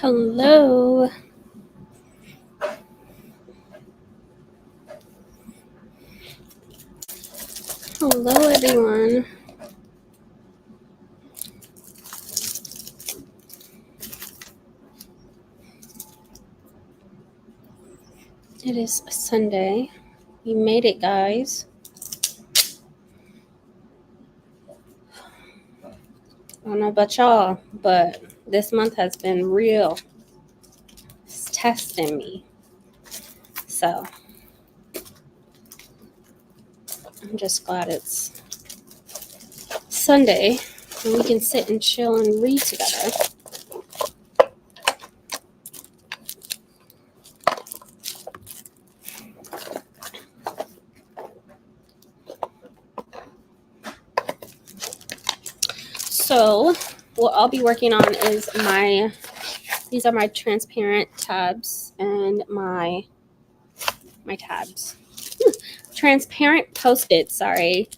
Hello. Hello, everyone. It is Sunday. You made it, guys. I don't know about y'all, but this month has been real. It's testing me. So I'm just glad it's Sunday and we can sit and chill and read together. So what I'll be working on is these are my transparent tabs and my tabs. Transparent Post-its, sorry.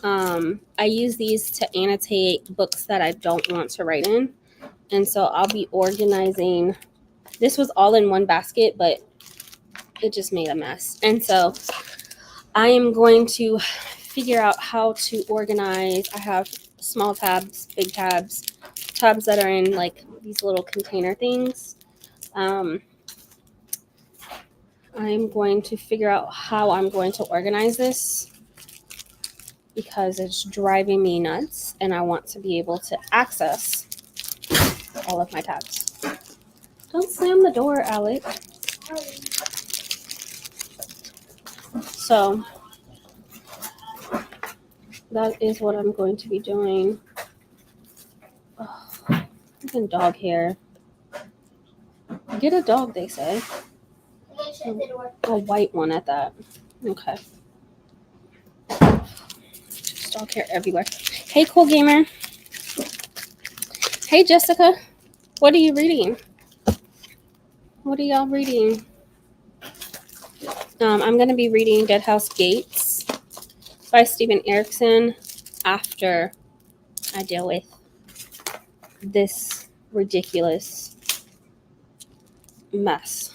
I use these to annotate books that I don't want to write in. And so I'll be organizing. This was all in one basket, but it just made a mess. And so I am going to figure out how to organize. I have small tabs, big tabs, tabs that are in like these little container things. I'm going to figure out how I'm going to organize this because it's driving me nuts and I want to be able to access all of my tabs. Don't slam the door, Alec. So that is what I'm going to be doing. Oh, fucking dog hair. Get a dog, they say. A white one at that. Okay. Just dog hair everywhere. Hey, cool gamer. Hey, Jessica. What are you reading? What are y'all reading? I'm going to be reading Dead House Gates by Steven Erikson after I deal with this ridiculous mess.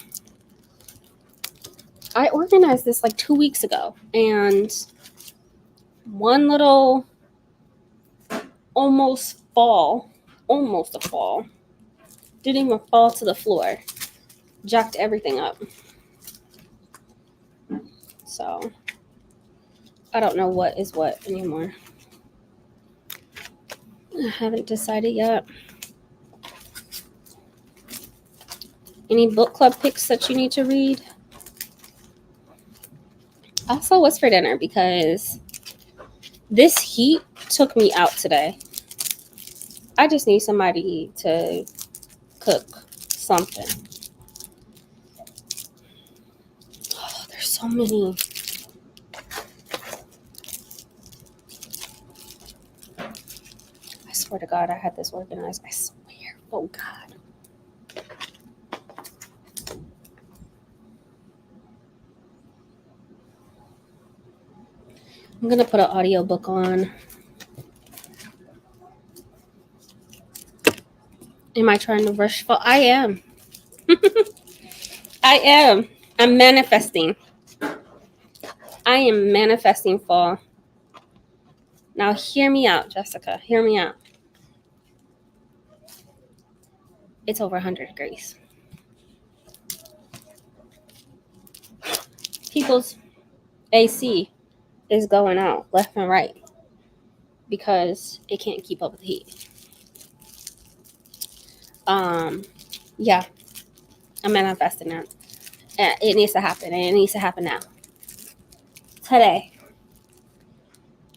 I organized this like 2 weeks ago, and one little almost a fall, didn't even fall to the floor, jacked everything up. So I don't know what is what anymore. I haven't decided yet. Any book club picks that you need to read? Also, what's for dinner? Because this heat took me out today. I just need somebody to cook something. Oh, there's so many. I swear to God, I had this organized. I swear. Oh, God. I'm going to put an audiobook on. Am I trying to rush fall? I am. I am. I'm manifesting. I am manifesting fall. Now hear me out, Jessica. Hear me out. It's over 100 degrees. People's AC is going out left and right because it can't keep up with the heat. Yeah, I'm manifesting that. It needs to happen, and it needs to happen now. Today.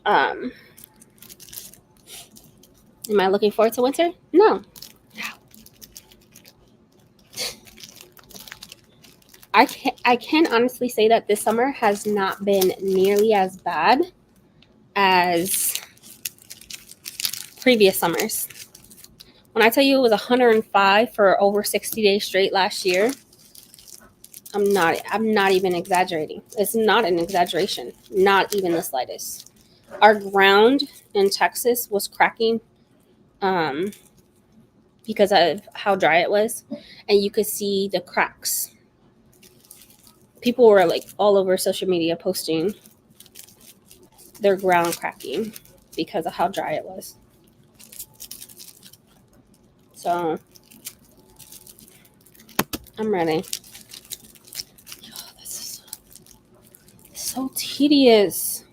Am I looking forward to winter? No. I can honestly say that this summer has not been nearly as bad as previous summers. When I tell you it was 105 for over 60 days straight last year, I'm not even exaggerating. It's not an exaggeration, not even the slightest. Our ground in Texas was cracking because of how dry it was, and you could see the cracks. People were like all over social media posting their ground cracking because of how dry it was. So I'm ready. Oh, this is so tedious.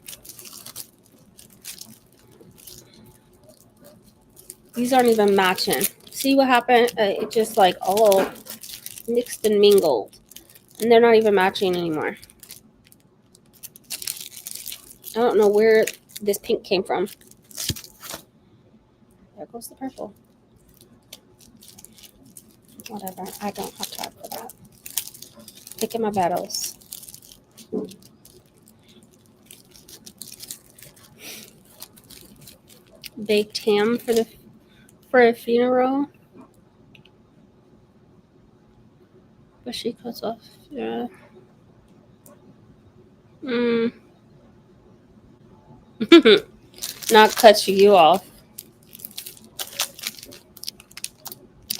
These aren't even matching. See what happened? It just like all mixed and mingled. And they're not even matching anymore. I don't know where this pink came from. There goes the purple. Whatever. I don't have time for that. Picking my battles. Baked ham for a funeral. But she cuts off. Yeah. Not cuts you off.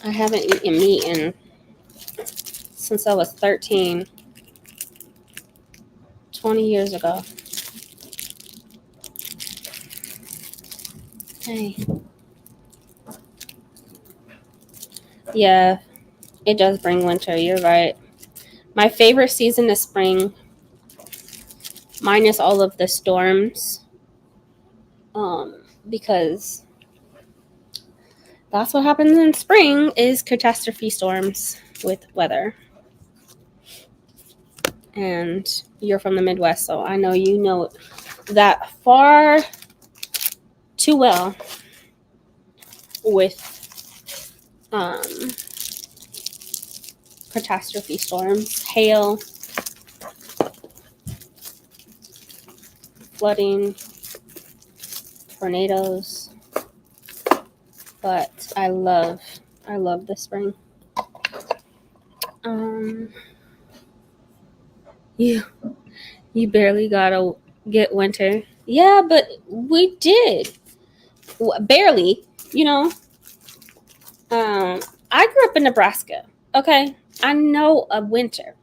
I haven't eaten meat since I was 13. 20 years ago. Hey. Yeah, it does bring winter. You're right. My favorite season is spring, minus all of the storms. Because that's what happens in spring is catastrophe storms with weather. And you're from the Midwest, so I know you know that far too well with catastrophe storms, hail, flooding, tornadoes. But I love the spring. You barely gotta get winter. Yeah, but we did. Barely, you know. I grew up in Nebraska. Okay, I know a winter.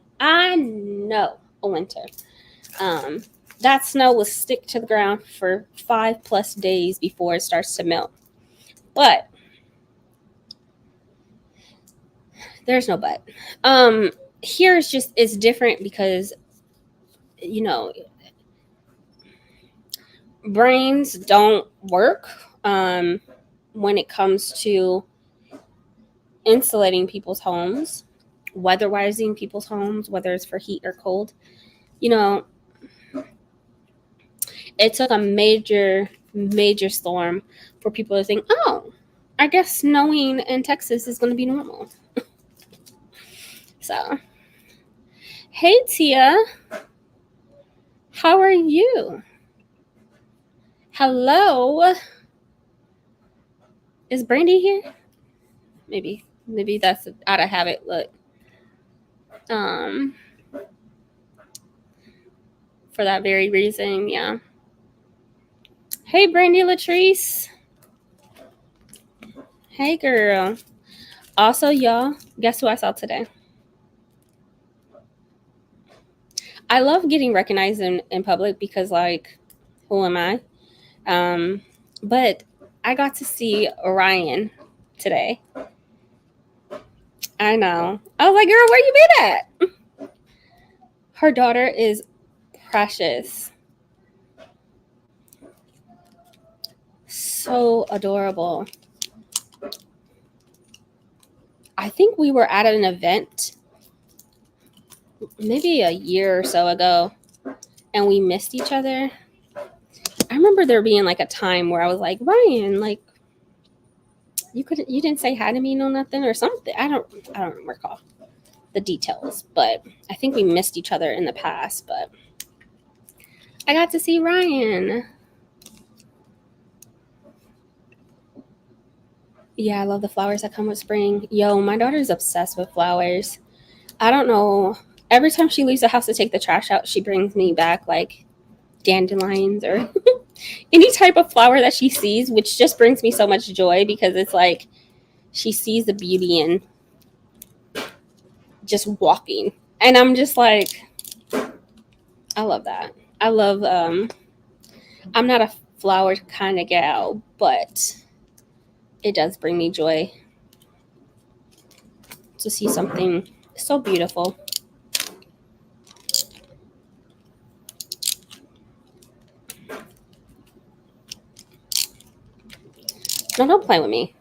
That snow will stick to the ground for 5+ days before it starts to melt. But there's no but. Here it's different because, you know, brains don't work when it comes to insulating people's homes, weatherizing people's homes, whether it's for heat or cold. You know, it took a major storm for people to think, oh, I guess snowing in Texas is going to be normal. So, hey, Tia. How are you? Hello. Is Brandy here? Maybe that's out of habit. Look. For that very reason, yeah. Hey, Brandy Latrice. Hey, girl. Also, y'all, guess who I saw today? I love getting recognized in public because, like, who am I? But I got to see Ryan today. I know. I was like, girl, where you been at? Her daughter is precious. So adorable. I think we were at an event maybe a year or so ago, and we missed each other. I remember there being like a time where I was like, Ryan, like, you didn't say hi to me, no nothing or something. I don't recall the details, but I think we missed each other in the past. But I got to see Ryan. Yeah, I love the flowers that come with spring. Yo, my daughter's obsessed with flowers. I don't know. Every time she leaves the house to take the trash out, she brings me back like dandelions or any type of flower that she sees, which just brings me so much joy because it's like she sees the beauty in just walking. And I'm just like, I love that. I love, I'm not a flower kind of gal, but it does bring me joy to see something so beautiful. No, don't play with me.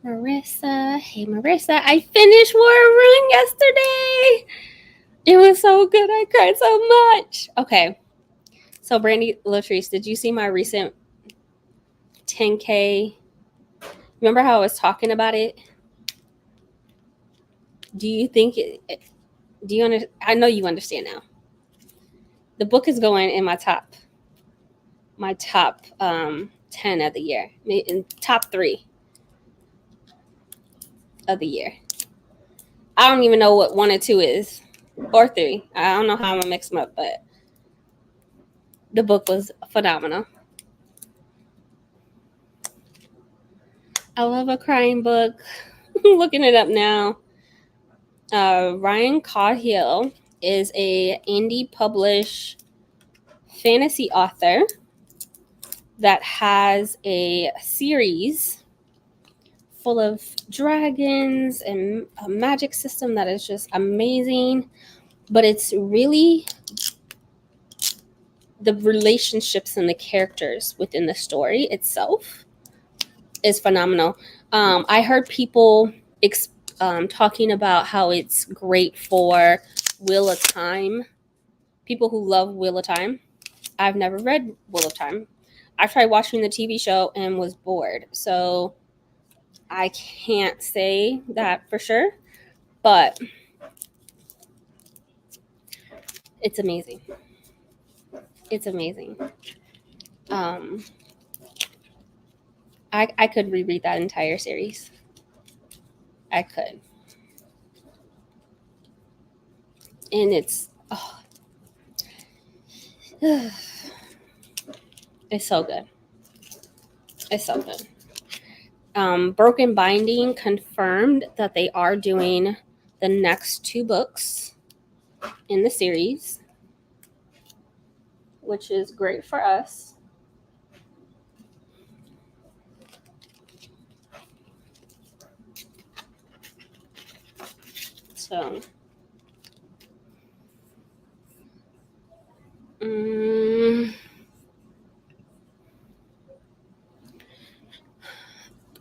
Marissa. Hey, Marissa. I finished War Run yesterday. It was so good. I cried so much. Okay. So, Brandy Latrice, did you see my recent 10K? Remember how I was talking about it? Do you think I know you understand now. The book is going in my top 10 of the year, in top 3 of the year. I don't even know what 1 or 2 is, or 3. I don't know how I'm gonna mix them up, but the book was phenomenal. I love a crying book. Looking it up now. Ryan Cahill is a indie published fantasy author that has a series full of dragons and a magic system that is just amazing. But it's really the relationships and the characters within the story itself is phenomenal. I heard people talking about how it's great for Wheel of Time. People who love Wheel of Time. I've never read Wheel of Time. I tried watching the TV show and was bored. So I can't say that for sure. But it's amazing. It's amazing. I could reread that entire series. I could. And it's it's so good. It's so good. Broken Binding confirmed that they are doing the next 2 books in the series, which is great for us. So,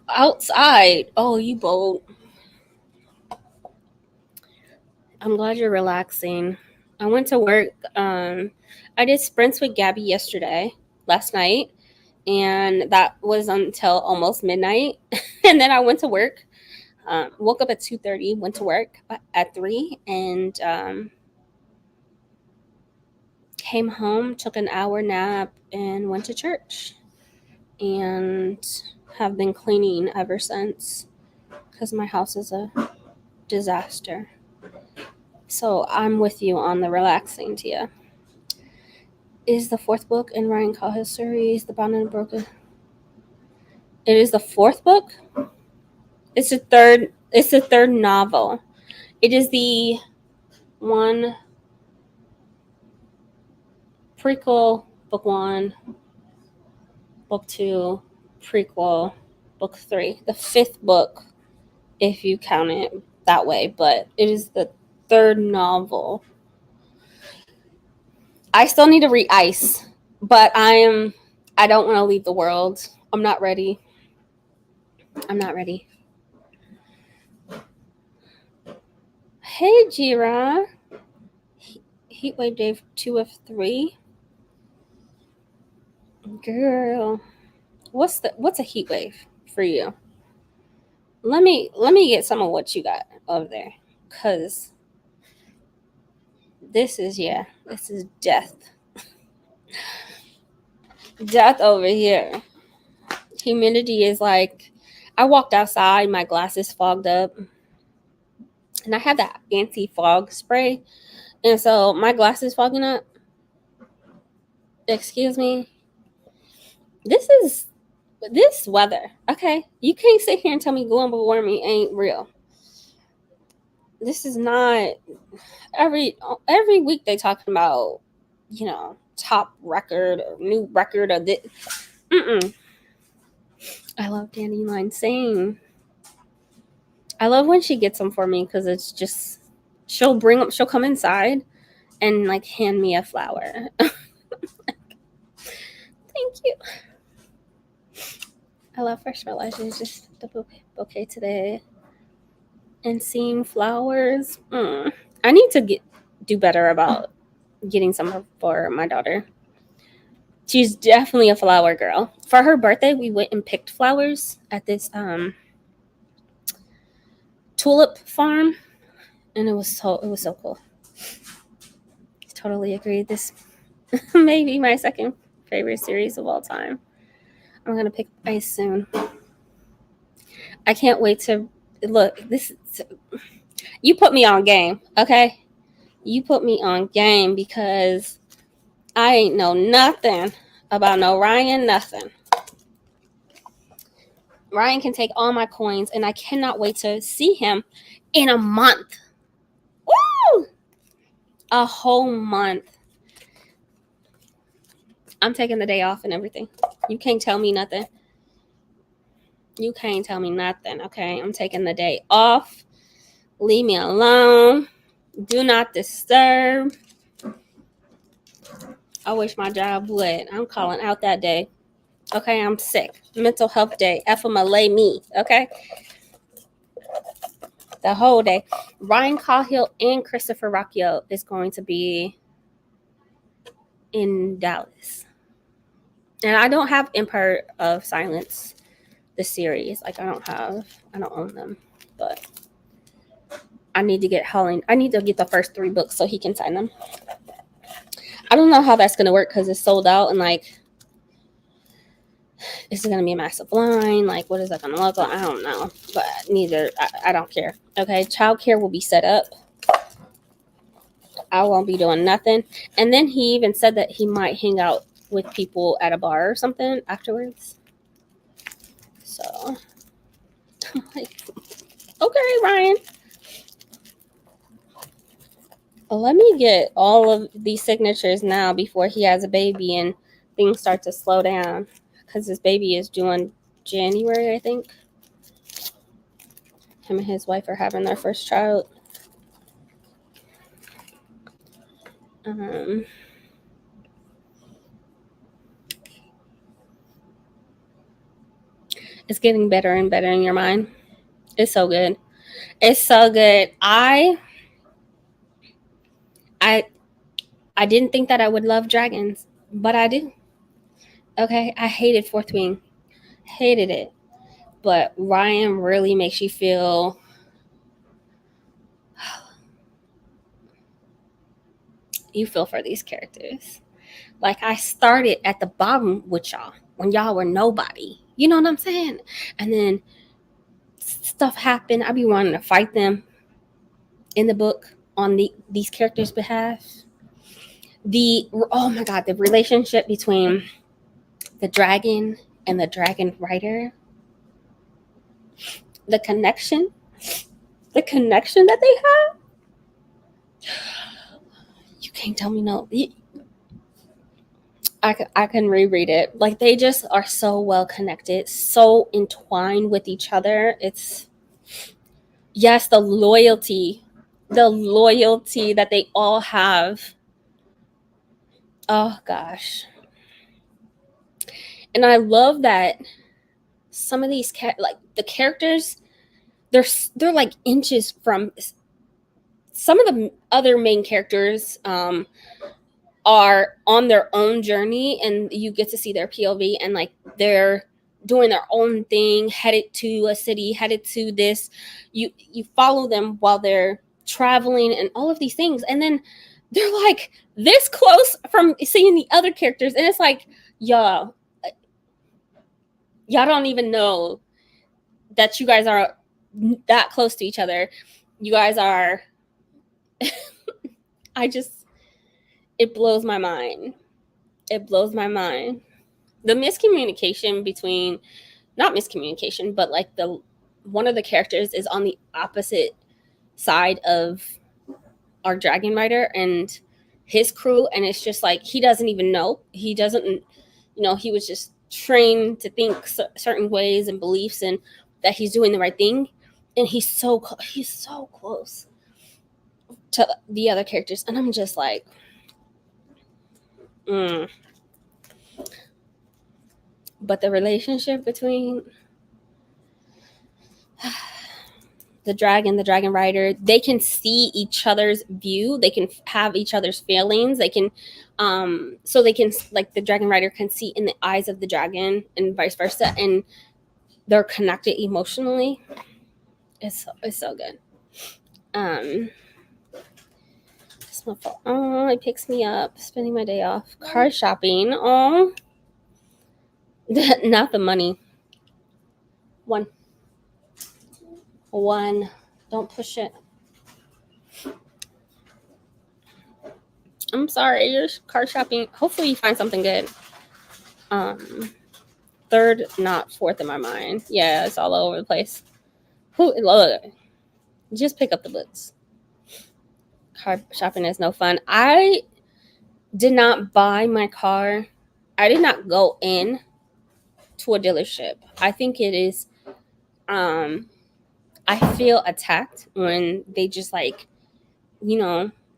outside. Oh, you bold. I'm glad you're relaxing. I went to work. I did sprints with Gabby last night, and that was until almost midnight. And then I went to work. Woke up at 2:30, went to work at 3, and came home, took an hour nap, and went to church. And have been cleaning ever since because my house is a disaster. So I'm with you on the relaxing, Tia. Is the 4th book in Ryan Cahill's series, The Bound and Broken? It is the 4th book? It's the third novel. It is the one prequel, book 1, book 2, prequel, book 3. The 5th book, if you count it that way, but it is the 3rd novel. I still need to read Ice, but I don't want to leave the world. I'm not ready. Hey, Jira. Heatwave Day 2 of 3. Girl, what's a heat wave for you? Let me get some of what you got over there, cause this is death. Death over here. Humidity is like, I walked outside, my glasses fogged up, and I have that anti-fog spray, and so my glasses fogging up. Excuse me. this weather. Okay, you can't sit here and tell me global warming ain't real. This is not every week they talking about, top record or new record or this. I love Dandelion sing. I love when she gets them for me because it's just she'll come inside and like hand me a flower. Thank you. I love Fresh Fertilizers, just the bouquet today. And seeing flowers. I need to do better about getting some for my daughter. She's definitely a flower girl. For her birthday, we went and picked flowers at this tulip farm, and it was so cool. Totally agree. This may be my second favorite series of all time. I'm gonna pick ice soon. I can't wait to look. You put me on game, okay? You put me on game because I ain't know nothing about no Ryan, nothing. Ryan can take all my coins, and I cannot wait to see him in a month. Woo! A whole month. I'm taking the day off and everything. You can't tell me nothing. You can't tell me nothing, okay? I'm taking the day off. Leave me alone. Do not disturb. I wish my job would. I'm calling out that day. Okay, I'm sick. Mental health day. FMLA me, okay? The whole day. Ryan Cahill and Christopher Rocchio is going to be in Dallas. And I don't have Empire of Silence, the series. Like, I don't own them. But I need to get the first 3 books so he can sign them. I don't know how that's going to work because it's sold out, and like, is it going to be a massive line? Like, what is that going to look like? I don't know. But I don't care. Okay, childcare will be set up. I won't be doing nothing. And then he even said that he might hang out with people at a bar or something afterwards. So, I'm like, okay, Ryan. Let me get all of these signatures now before he has a baby and things start to slow down. Because his baby is due in January, I think. Him and his wife are having their first child. It's getting better and better in your mind. It's so good. It's so good. I didn't think that I would love dragons, but I do. Okay, I hated Fourth Wing. Hated it. But Ryan really makes you feel for these characters. Like, I started at the bottom with y'all when y'all were nobody. You know what I'm saying? And then stuff happened. I be wanting to fight them in the book on these characters' behalf. Oh my God, the relationship between the dragon and the dragon rider. The connection that they have. You can't tell me no. I can reread it. Like, they just are so well connected, so entwined with each other. It's, yes, the loyalty that they all have. Oh gosh. And I love that some of these like the characters, they're like inches from some of the other main characters. Are on their own journey, and you get to see their POV, and like they're doing their own thing, headed to a city, headed to this. You follow them while they're traveling and all of these things, and then they're like this close from seeing the other characters, and it's like, y'all don't even know that you guys are that close to each other. You guys are it blows my mind. It blows my mind. the miscommunication between, not miscommunication, but like one of the characters is on the opposite side of our dragon rider and his crew, and it's just like he doesn't even know. He doesn't, he was just trained to think certain ways and beliefs, and that he's doing the right thing, and he's so close to the other characters, and I'm just like, But the relationship between the dragon rider, they can see each other's view, they can have each other's feelings, they can so they can, like, the dragon rider can see in the eyes of the dragon and vice versa, and they're connected emotionally. It's so good. Oh, it picks me up. Spending my day off car shopping. Oh, not the money. One. Don't push it. I'm sorry, you're car shopping. Hopefully you find something good. Third, not fourth in my mind. Yeah, it's all over the place. Look, just pick up the books. Car shopping is no fun. I did not buy my car. I did not go in to a dealership. I think it is, I feel attacked when they just, like,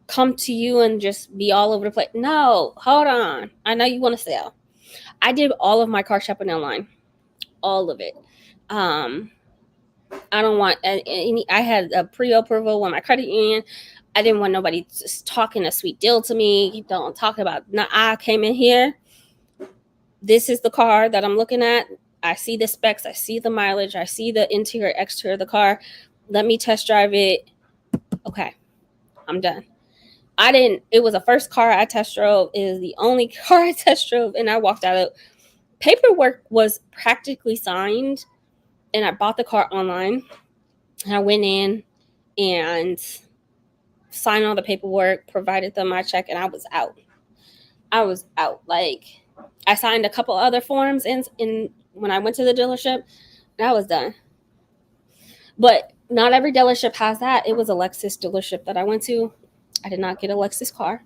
come to you and just be all over the place. No, hold on. I know you want to sell. I did all of my car shopping online. All of it. I don't want any. I had a pre-approval with my credit union. I didn't want nobody just talking a sweet deal to me. Don't talk about. Now I came in here. This is the car that I'm looking at. I see the specs. I see the mileage. I see the interior, exterior of the car. Let me test drive it. Okay, I'm done. It was the first car I test drove. It is the only car I test drove, and I walked out. Paperwork was practically signed, and I bought the car online. And I went in and signed all the paperwork, provided them my check, and I was out. Like, I signed a couple other forms in when I went to the dealership, and I was done. But not every dealership has that. It was a Lexus dealership that I went to. I did not get a Lexus car,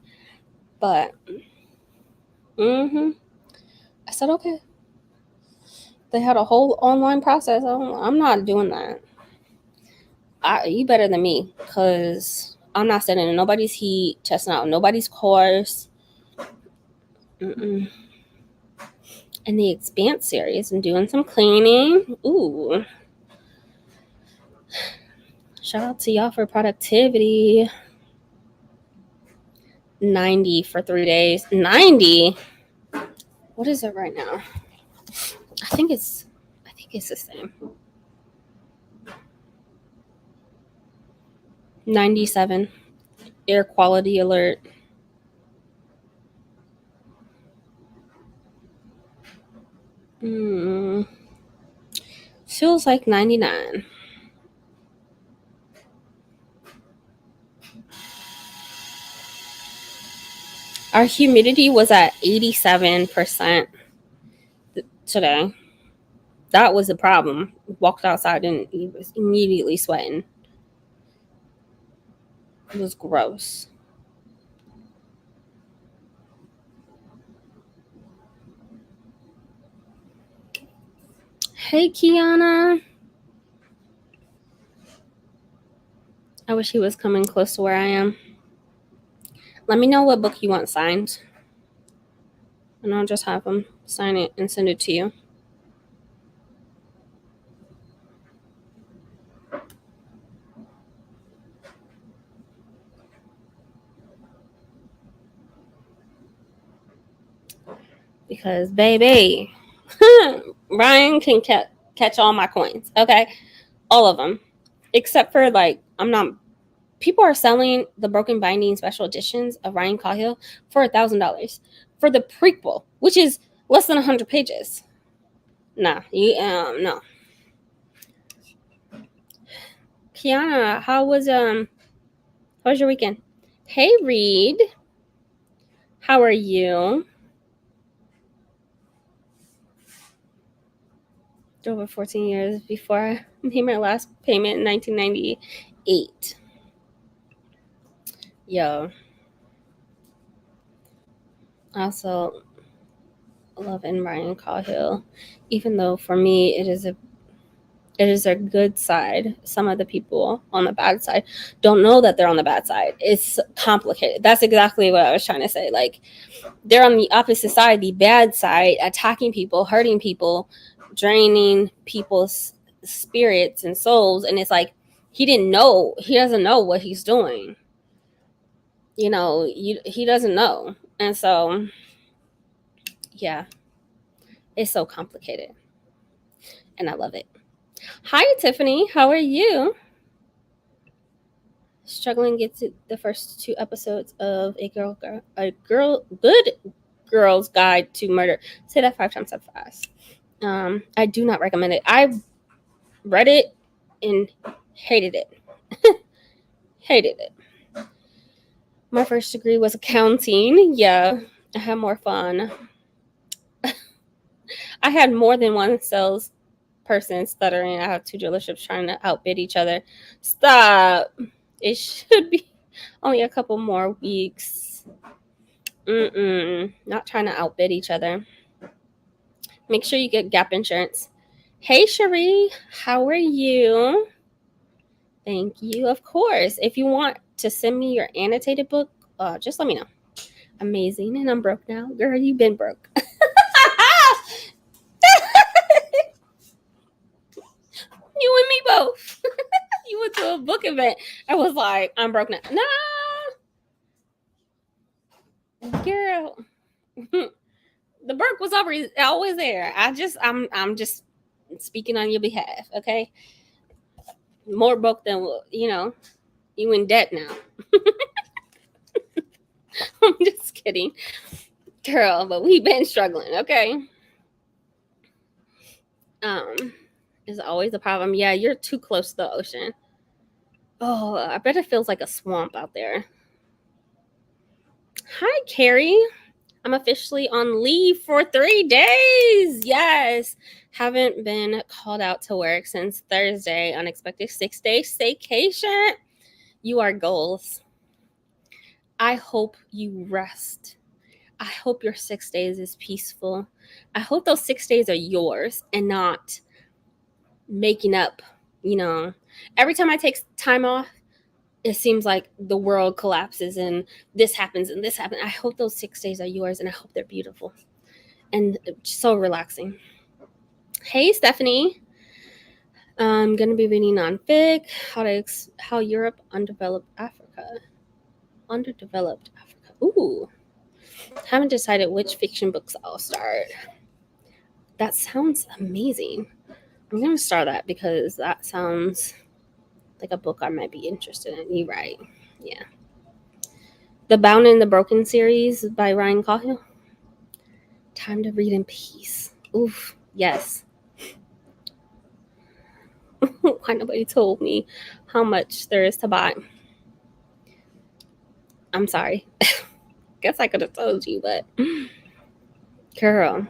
but I said, okay. They had a whole online process. I'm not doing that. You better than me, because I'm not sitting in nobody's heat, testing out nobody's course. In the Expanse series, I'm doing some cleaning. Ooh. Shout out to y'all for productivity. 90 for 3 days. 90? What is it right now? I think it's the same. 97. Air quality alert. Feels like 99. Our humidity was at 87% today. That was the problem. Walked outside and he was immediately sweating. It was gross. Hey, Kiana. I wish he was coming close to where I am. Let me know what book you want signed, and I'll just have him sign it and send it to you. Because, baby, Ryan can catch all my coins, okay? All of them. Except for, like, people are selling the Broken Binding special editions of Ryan 𝘠𝑗𝐻𝑖 for $1,000 for the prequel, which is less than 100 pages. Nah, no. Kiana, how was your weekend? Hey, Reed. How are you? over 14 years before I made my last payment in 1998. Yo. I also love 𝘠𝑀arion Cahill, even though for me it is a good side. Some of the people on the bad side don't know that they're on the bad side. It's complicated. That's exactly what I was trying to say. Like, they're on the opposite side, the bad side, attacking people, hurting people, draining people's spirits and souls. And it's like, he doesn't know what he's doing. He doesn't know. And so, yeah, it's so complicated. And I love it. Hi, Tiffany. How are you? Struggling to get to the first 2 episodes of Good Girl's Guide to Murder. Say that 5 times so fast. I do not recommend it. I read it and hated it. Hated it. My first degree was accounting. Yeah, I had more fun. I had more than one sales person stuttering. I have 2 dealerships trying to outbid each other. Stop. It should be only a couple more weeks. Not trying to outbid each other. Make sure you get gap insurance. Hey, Cherie. How are you? Thank you. Of course. If you want to send me your annotated book, just let me know. Amazing. And I'm broke now. Girl, you've been broke. You and me both. You went to a book event. I was like, I'm broke now. No. Girl. The broke was always there. I'm just speaking on your behalf, okay? More broke than, you in debt now. I'm just kidding. Girl, but we've been struggling, okay? Is always a problem. Yeah, you're too close to the ocean. Oh, I bet it feels like a swamp out there. Hi, Carrie. I'm officially on leave for 3 days. Yes. Haven't been called out to work since Thursday. Unexpected 6-day staycation. You are goals. I hope you rest. I hope your 6 days is peaceful. I hope those 6 days are yours and not making up. Every time I take time off, it seems like the world collapses and this happens and this happens. I hope those 6 days are yours and I hope they're beautiful and so relaxing. Hey, Stephanie. I'm going to be reading non-fic, how Europe underdeveloped Africa. Ooh. Haven't decided which fiction books I'll start. That sounds amazing. I'm going to start that because that sounds like a book I might be interested in. You're right. Yeah. The Bound and the Broken series by 𝘠𝑀arion Cahill. Time to read in peace. Oof. Yes. Why nobody told me how much there is to buy? I'm sorry. Guess I could have told you, but girl,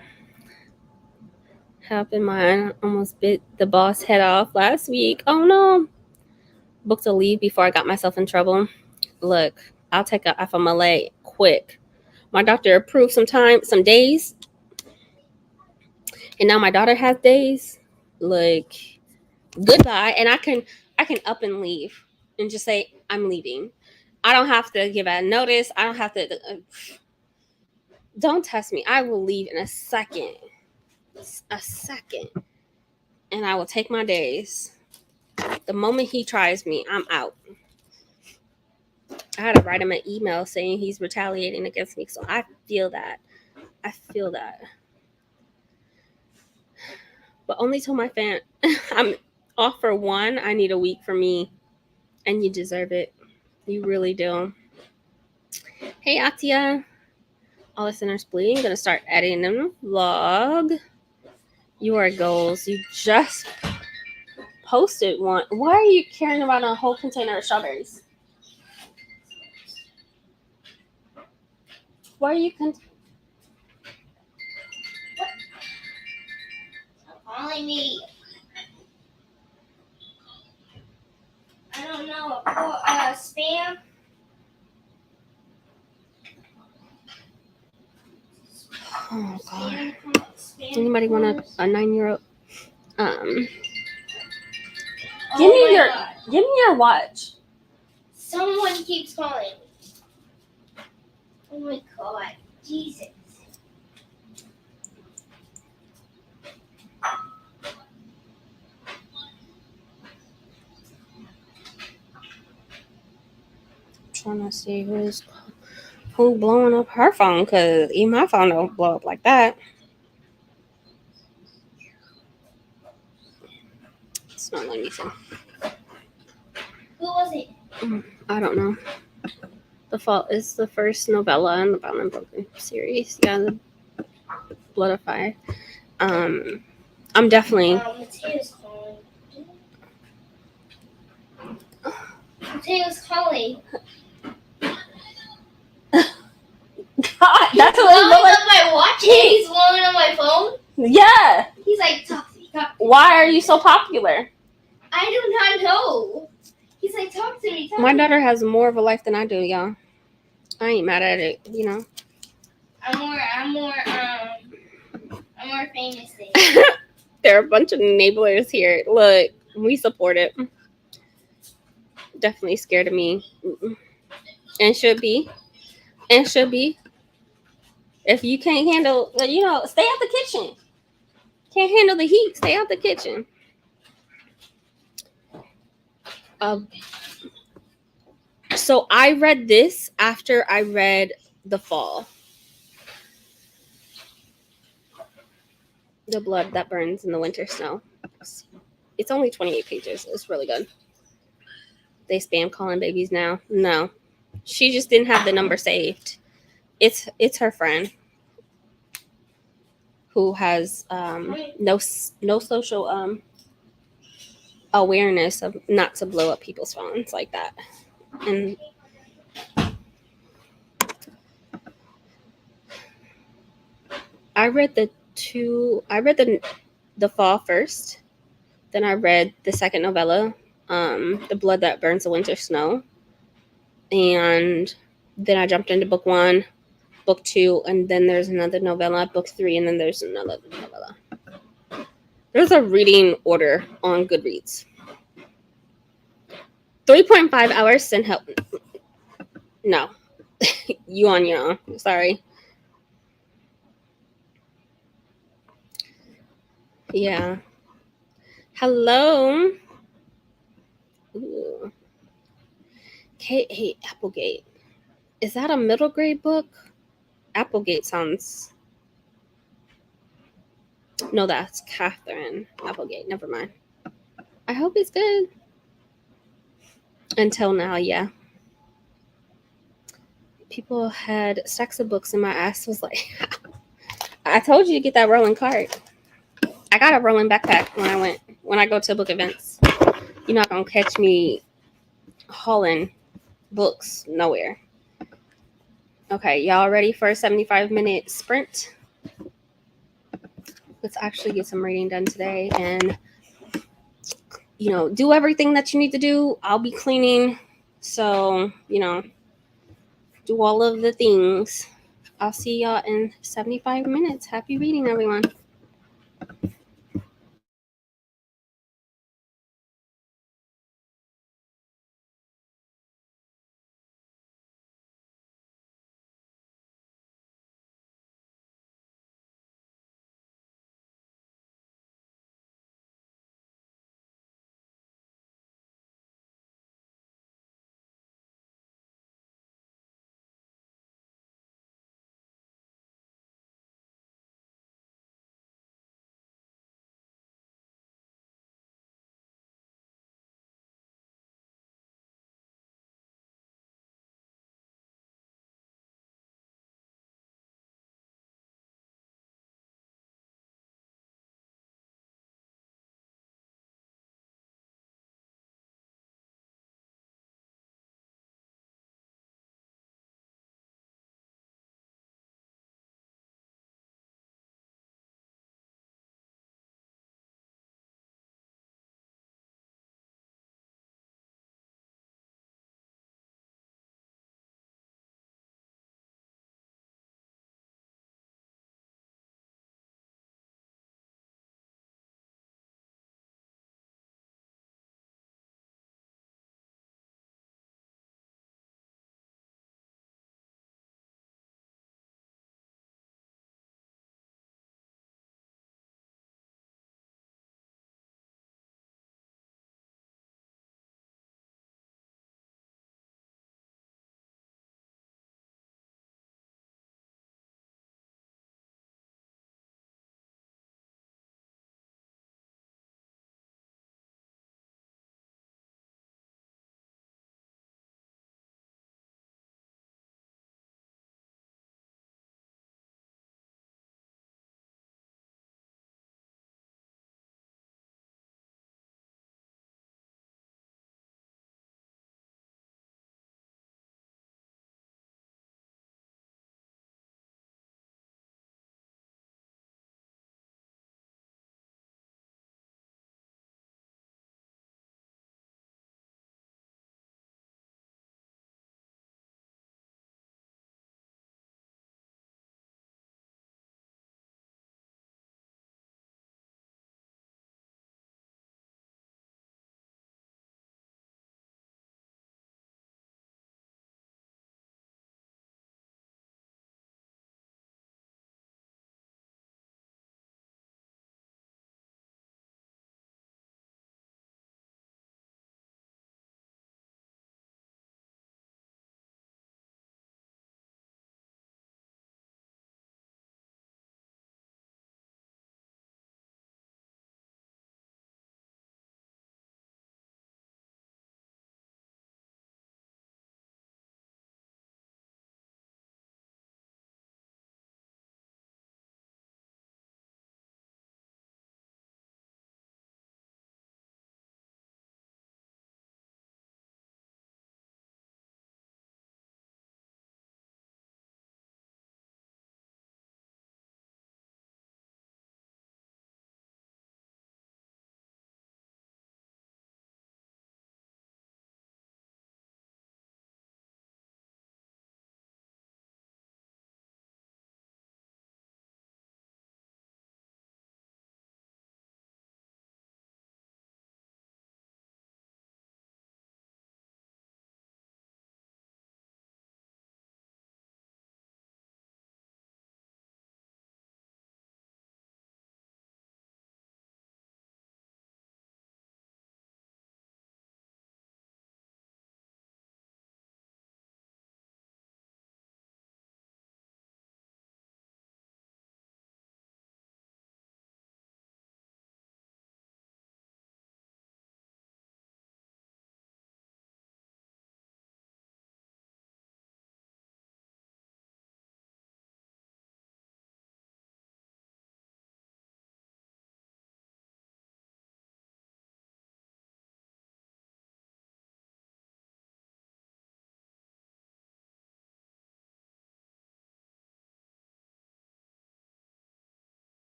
happened mine. Almost bit the boss head off last week. Oh no. Booked a leave before I got myself in trouble. Look, I'll take a FMLA quick. My doctor approved some days, and now my daughter has days. Like, goodbye, and I can up and leave and just say I'm leaving. I don't have to give a notice. I don't have to. Don't test me. I will leave in a second. And I will take my days. The moment he tries me, I'm out. I had to write him an email saying he's retaliating against me. So I feel that. But only told my fan I'm off for 1. I need a week for me. And you deserve it. You really do. Hey, Atia. All listeners, please. I'm going to start adding them to the vlog. Your goals. You just posted one. Why are you carrying around a whole container of strawberries? Why are you calling me? spam. Oh god. Spam Anybody want calls. a 9-year-old? Oh Give me my God. give me your watch. Someone keeps calling me. Oh my God. Jesus. Trying to see who blowing up her phone, because even my phone don't blow up like that. It's not letting me see. Who was it? I don't know. The Fault is the first novella in the Bound and Broken series. Yeah, the Blood of Fire. I'm definitely. Mateo's calling. Mateo's calling. God, that's He's what blowing it up my watch and he's blowing up my phone. Yeah. He's like, talk to me, talk to me. Why are you so popular? I do not know. He's like, talk to me, talk My to me. daughter has more of a life than I do, y'all. I ain't mad at it, you know. I'm more famous than you. There are a bunch of enablers here. Look, we support it. Definitely scared of me. And should be. And should be. If you can't handle, you know, stay out the kitchen. Can't handle the heat, stay out the kitchen. So I read this after I read The Fall. The Blood That Burns in the Winter Snow. It's only 28 pages. It's really good. They spam calling babies now. No. She just didn't have the number saved. It's her friend who has no social awareness of not to blow up people's phones like that. And I read the Fall first. Then I read the second novella, The Blood That Burns the Winter Snow. And then I jumped into book 1, book 2, and then there's another novella, book 3, and then there's another novella. There's a reading order on Goodreads. 3.5 hours send help. No. You on your own. Sorry. Yeah. Hello. Ooh. 𝐏𝐸𝐴pplegate. Is that a middle grade book? Applegate sounds... No, that's Catherine Applegate. Never mind. I hope it's good. Until now, yeah. People had stacks of books and my ass was like, I told you to get that rolling cart. I got a rolling backpack when I go to book events. You're not gonna catch me hauling books nowhere. Okay, y'all ready for a 75-minute sprint? Let's actually get some reading done today and, you know, do everything that you need to do. I'll be cleaning, so, you know, do all of the things. I'll see y'all in 75 minutes. Happy reading, everyone.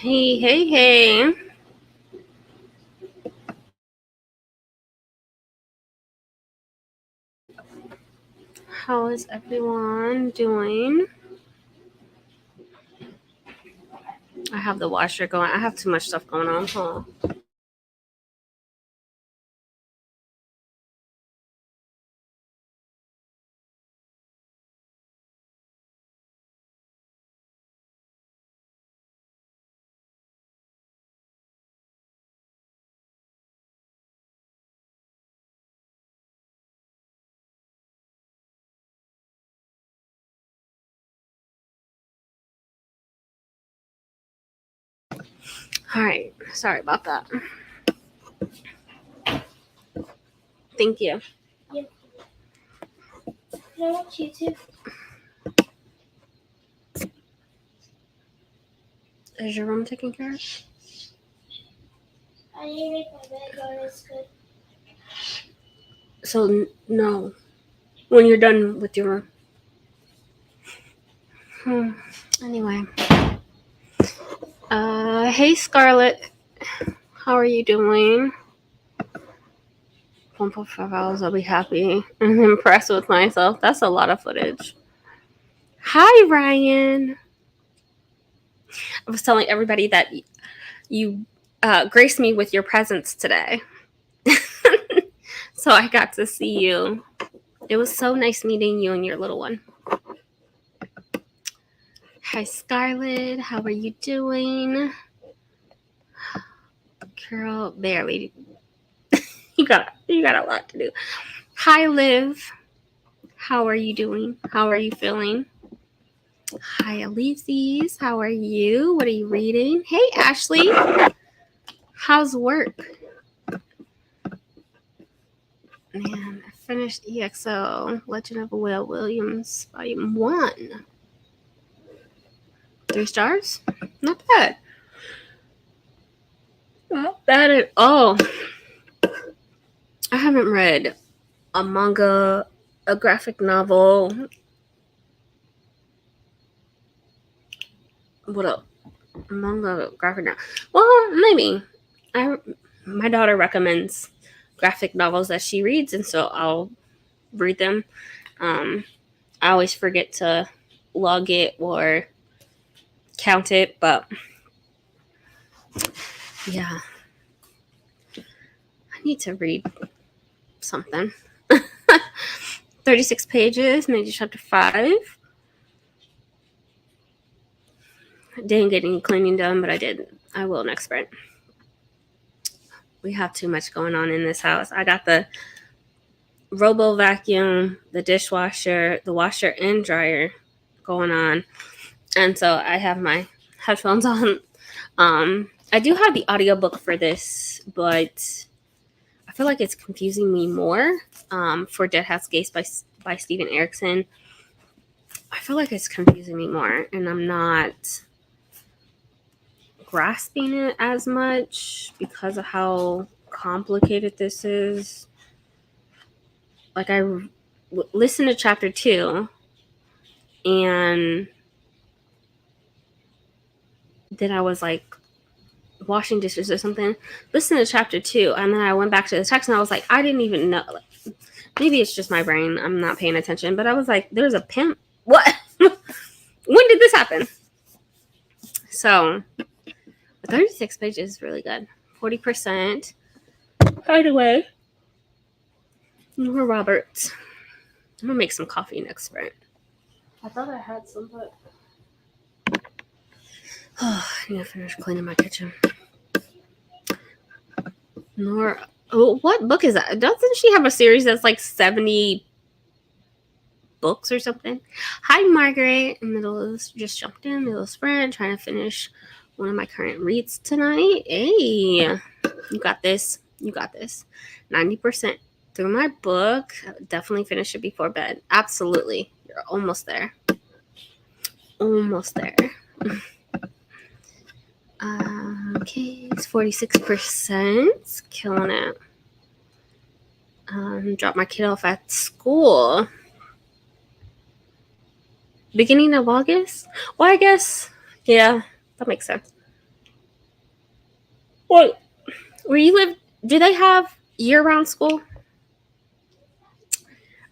Hey. How is everyone doing? I have the washer going. I have too much stuff going on, huh? All right. Sorry about that. Thank you. Yep. I want you to. Is your room taken care of? I need to make my bed, but it's good. So, no. When you're done with your room. Anyway. Hey, Scarlett. How are you doing? 1.5 hours, I'll be happy and impressed with myself. That's a lot of footage. Hi, Ryan. I was telling everybody that you graced me with your presence today. So I got to see you. It was so nice meeting you and your little one. Hi, Scarlett. How are you doing? Girl, barely. You got a lot to do. Hi, Liv. How are you doing? How are you feeling? Hi, Elyses. How are you? What are you reading? Hey, Ashley. How's work? Man, I finished EXO, Legend of Will Williams, Volume 1. 3 stars? Not bad. Not bad at all. I haven't read a manga, a graphic novel. What up? Manga, graphic novel. Well, maybe. My daughter recommends graphic novels that she reads, and so I'll read them. I always forget to log it or count it, but yeah. I need to read something. 36 pages, maybe chapter 5. Didn't get any cleaning done, but I did. I will next sprint. We have too much going on in this house. I got the robo vacuum, the dishwasher, the washer and dryer going on. And so I have my headphones on. I do have the audiobook for this, but I feel like it's confusing me more. For Dead House Gates by Steven Erikson. I feel like it's confusing me more, and I'm not grasping it as much because of how complicated this is. Like, I listened to chapter 2, and then I was like washing dishes or something. Listened to chapter 2, and then I went back to the text, and I was like, I didn't even know. Like, maybe it's just my brain. I'm not paying attention, but I was like, there's a pimp. What? When did this happen? So, 36 pages is really good. 40%. By the way, Nora Roberts. I'm gonna make some coffee next sprint. I thought I had some, but I need to finish cleaning my kitchen. Nora, what book is that? Doesn't she have a series that's like 70 books or something? Hi, Margaret. Just jumped in, middle of sprint, trying to finish one of my current reads tonight. Hey, you got this. 90% through my book. Definitely finish it before bed. Absolutely. You're almost there. Okay, it's 46%. Killing it. Drop my kid off at school. Beginning of August? Well, I guess, yeah, that makes sense. Well, where you live, do they have year-round school?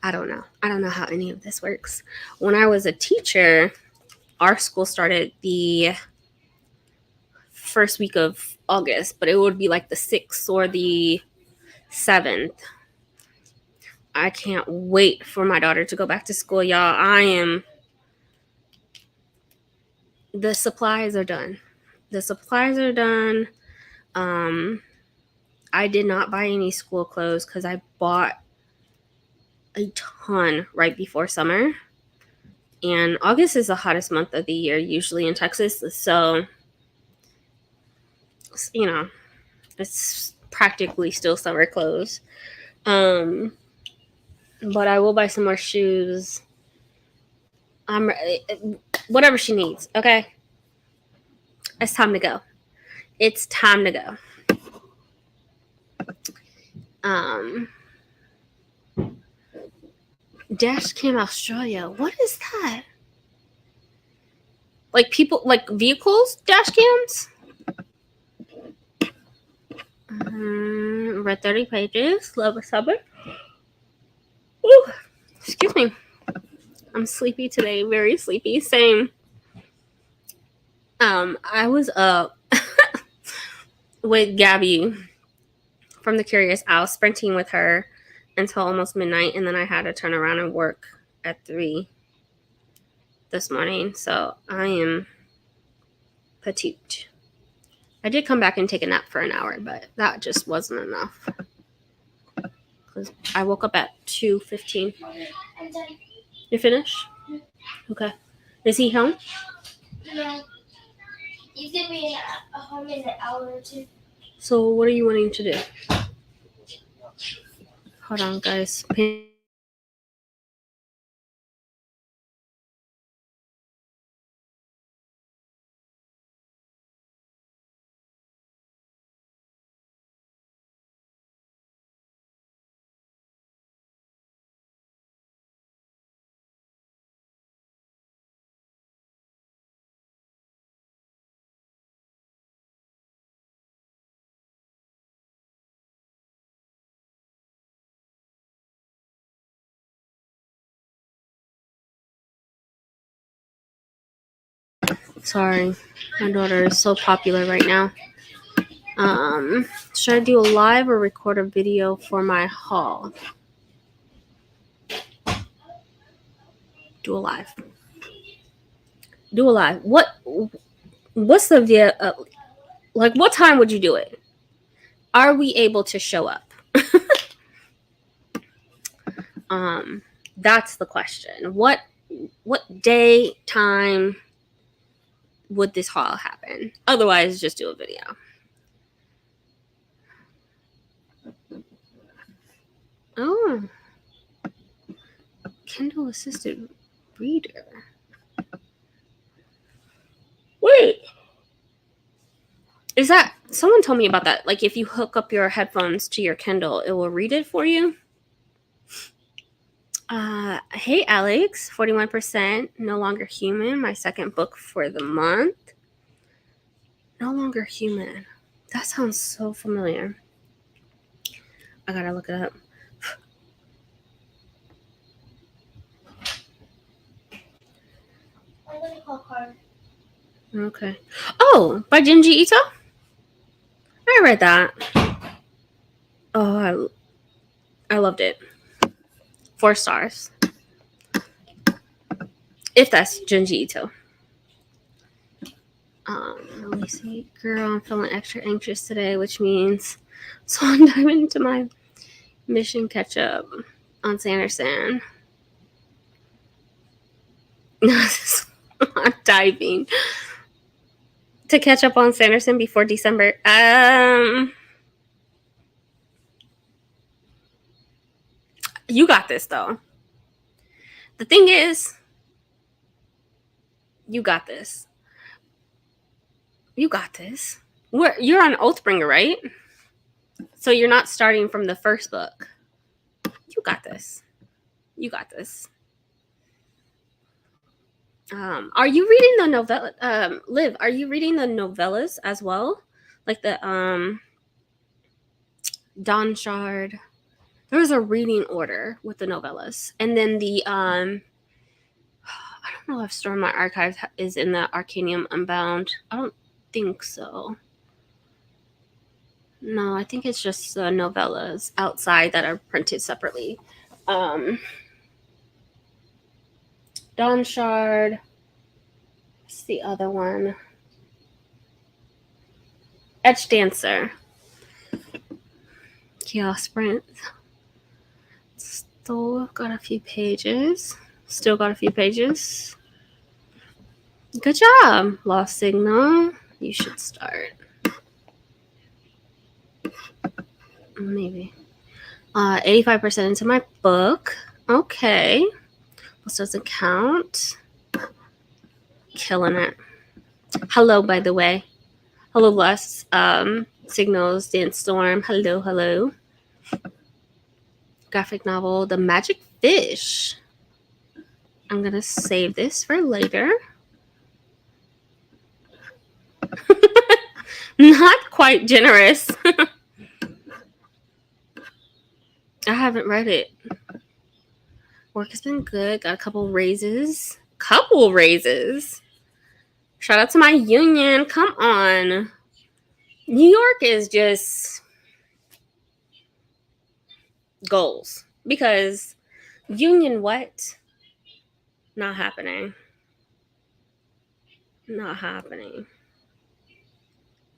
I don't know. I don't know how any of this works. When I was a teacher, our school started the first week of August, but it would be like the 6th or the 7th. I can't wait for my daughter to go back to school, y'all. The supplies are done. The supplies are done. I did not buy any school clothes because I bought a ton right before summer. And August is the hottest month of the year, usually in Texas. So, you know, it's practically still summer clothes. But I will buy some more shoes. Whatever she needs, okay? It's time to go. It's time to go. Dash cam Australia. What is that? Like people, like vehicles dash cams? Read 30 pages. Love a summer. Ooh, excuse me. I'm sleepy today. Very sleepy. Same. I was up with Gabby from The Curious Owl, sprinting with her until almost midnight, and then I had to turn around and work at 3 this morning. So I am fatigued. I did come back and take a nap for an hour, but that just wasn't enough. Because I woke up at 2:15. I'm done. You finished? Okay. Is he home? No. He's gonna be home in an hour or 2. So what are you wanting to do? Hold on, guys. Sorry, my daughter is so popular right now. Should I do a live or record a video for my haul? Do a live. Do a live. What's the video? Like, what time would you do it? Are we able to show up? That's the question. What day, time would this haul happen? Otherwise, just do a video. Oh, Kindle assisted reader. Wait, is that, someone told me about that? Like, if you hook up your headphones to your Kindle, it will read it for you. Hey Alex, 41%, No Longer Human, my second book for the month. No Longer Human. That sounds so familiar. I gotta look it up. I'm gonna call Carl. Okay. Oh, by Junji Ito? I read that. Oh, I loved it. 4 stars. If that's Junji Ito. Let me see. Girl, I'm feeling extra anxious today, which means so I'm diving into my mission catch up on Sanderson. I'm diving to catch up on Sanderson before December. You got this, though. The thing is, you got this. You got this. You're on Oathbringer, right? So you're not starting from the first book. You got this. You got this. Are you reading the novella? Liv, are you reading the novellas as well? Like the Don Shard. There was a reading order with the novellas, and then the I don't know if Storm My Archive is in the Arcanium Unbound. I don't think so. No, I think it's just the novellas outside that are printed separately. Don Shard. What's the other one? Edge Dancer. Chaos Sprint. Still got a few pages. Good job, Lost Signal. You should start. Maybe. 85% into my book. Okay. This doesn't count. Killing it. Hello, by the way. Hello, Lost Signals, Dance Storm. Hello. Graphic novel, The Magic Fish. I'm going to save this for later. Not quite generous. I haven't read it. Work has been good. Got a couple raises. Shout out to my union. Come on. New York is just goals. Because union what? Not happening.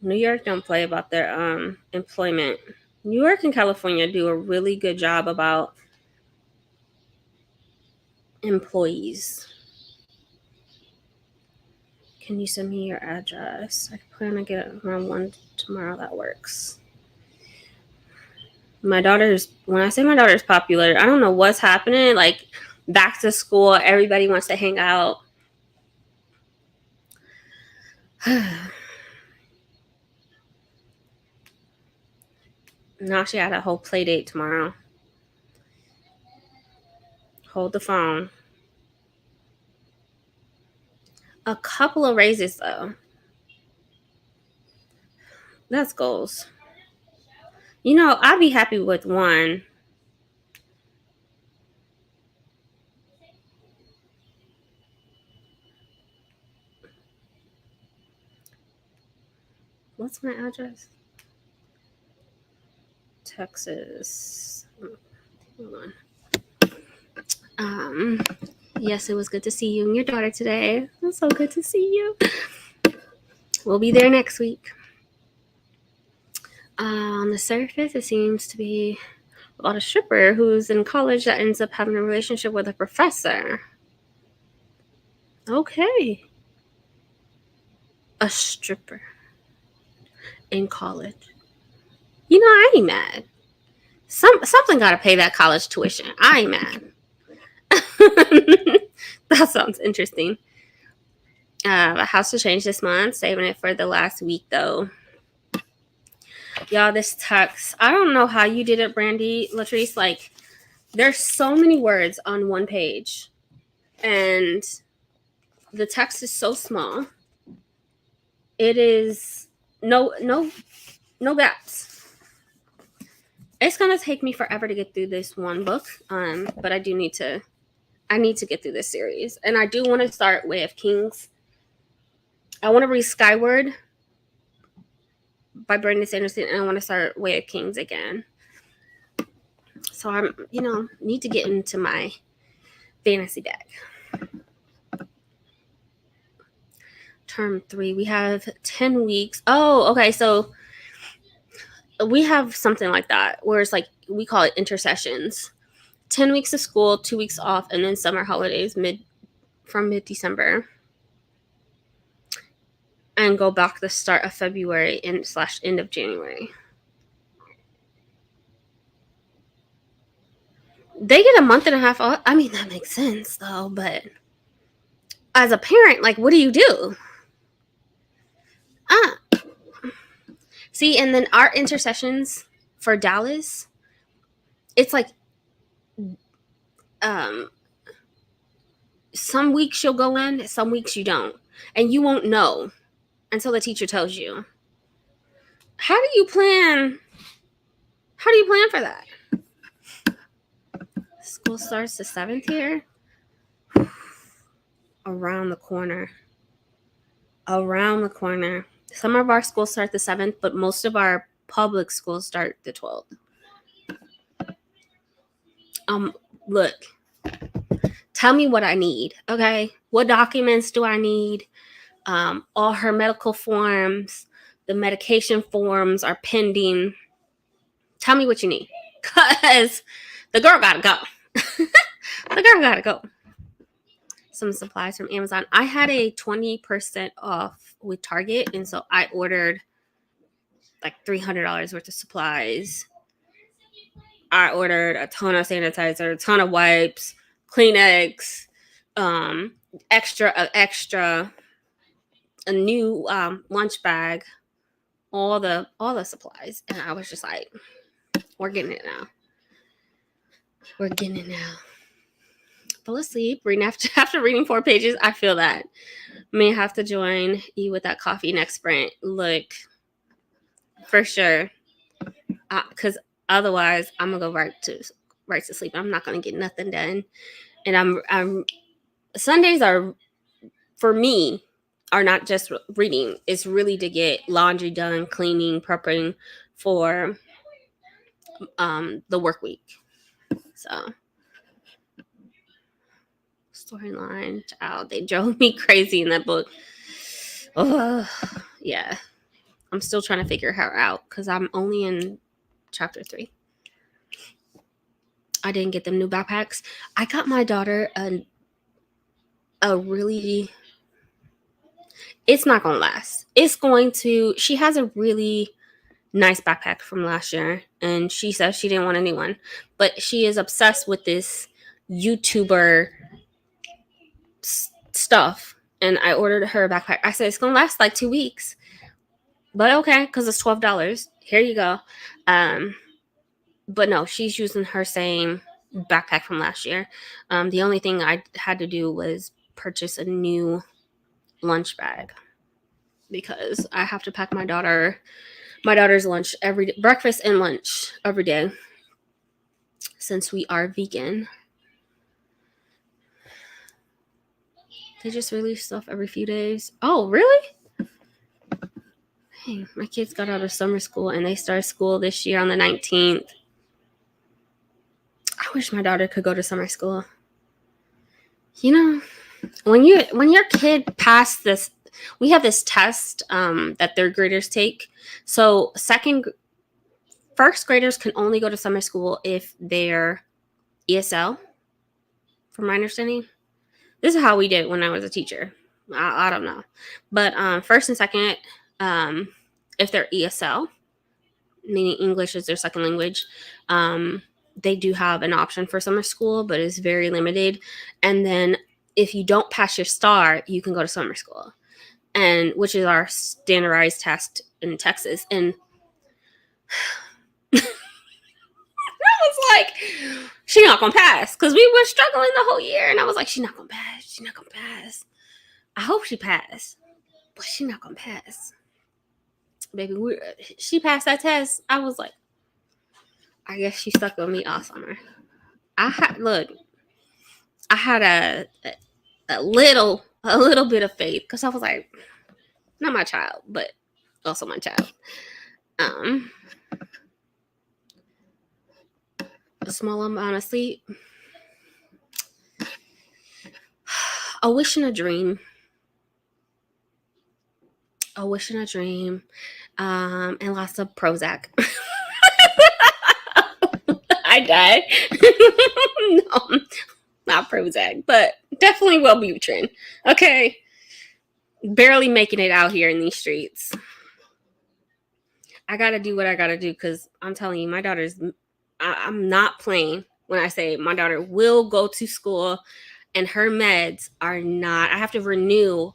New York don't play about their employment. New York and California do a really good job about employees. Can you send me your address? I plan to get around 1 tomorrow. That works. When I say my daughter's popular, I don't know what's happening. Like back to school, everybody wants to hang out. Now she had a whole play date tomorrow. Hold the phone. A couple of raises though. That's goals. You know, I'd be happy with one. What's my address? Texas. Hold on. Yes, it was good to see you and your daughter today. It was so good to see you. We'll be there next week. On the surface, it seems to be about a stripper who's in college that ends up having a relationship with a professor. Okay. A stripper in college. You know, I ain't mad. Something got to pay that college tuition. I ain't mad. That sounds interesting. A house to change this month. Saving it for the last week, though. Y'all, this text. I don't know how you did it, Brandy Latrice. Like, there's so many words on one page. And the text is so small. It is no gaps. It's gonna take me forever to get through this one book. But I need to get through this series. And I do want to start Way of Kings. I want to read Skyward by Brandon Sanderson, and I want to start Way of Kings again. So I'm, need to get into my fantasy bag. Term 3, we have 10 weeks. Oh, okay. So we have something like that where it's like, we call it intercessions. 10 weeks of school, 2 weeks off, and then summer holidays from mid-December. And go back the start of February / end of January. They get a month and a half off. I mean, that makes sense though, but as a parent, like, what do you do? See, and then our intercessions for Dallas, it's like some weeks you'll go in, some weeks you don't. And you won't know until the teacher tells you. How do you plan for that? School starts the 7th here. Around the corner. Some of our schools start the 7th, but most of our public schools start the 12th. Look, tell me what I need, okay? What documents do I need? All her medical forms, the medication forms are pending. Tell me what you need, because the girl gotta go. The girl gotta go. Some supplies from Amazon. I had a 20% off with Target, and so I ordered like $300 worth of supplies. I ordered a ton of sanitizer, a ton of wipes, Kleenex, extra, a new lunch bag, all the supplies, and I was just like, we're getting it now. Fell asleep after reading 4 pages. I feel that. May have to join you with that coffee next sprint. Look, for sure, because otherwise I'm gonna go right to sleep. I'm not gonna get nothing done, and I'm Sundays are, for me, are not just reading. It's really to get laundry done, cleaning, prepping for the work week. So storyline, child, they drove me crazy in that book. Oh yeah, I'm still trying to figure her out because I'm only in chapter 3. I didn't get them new backpacks. I got my daughter a really, it's not gonna last. She has a really nice backpack from last year, and she says she didn't want a new one, but she is obsessed with this YouTuber stuff, and I ordered her a backpack. I said it's gonna last like 2 weeks, but okay, because it's $12. Here you go. But no, she's using her same backpack from last year. The only thing I had to do was purchase a new lunch bag, because I have to pack my daughter's lunch every day, breakfast and lunch every day, since we are vegan. They just release stuff every few days. Oh, really? Hey, my kids got out of summer school and they start school this year on the 19th. I wish my daughter could go to summer school. You know, when your kid passed this, we have this test that 3rd graders take. So first graders can only go to summer school if they're ESL, from my understanding. This is how we did it when I was a teacher. I don't know. But first and second, if they're ESL, meaning English is their second language, they do have an option for summer school, but it's very limited. And then if you don't pass your STAR, you can go to summer school, and which is our standardized test in Texas. And I was like, she's not gonna pass, because we were struggling the whole year, and I was like, she's not gonna pass. I hope she passed, but she's not gonna pass. Baby, she passed that test. I was like, I guess she stuck with me all summer. I had a little bit of faith, because I was like, not my child, but also my child. A small amount of sleep. A wish and a dream. And lots of Prozac. I died. No, not Prozac, but definitely Wellbutrin. Okay. Barely making it out here in these streets. I gotta do what I gotta do, because I'm telling you, my daughter's, I'm not playing when I say my daughter will go to school, and her meds are not, I have to renew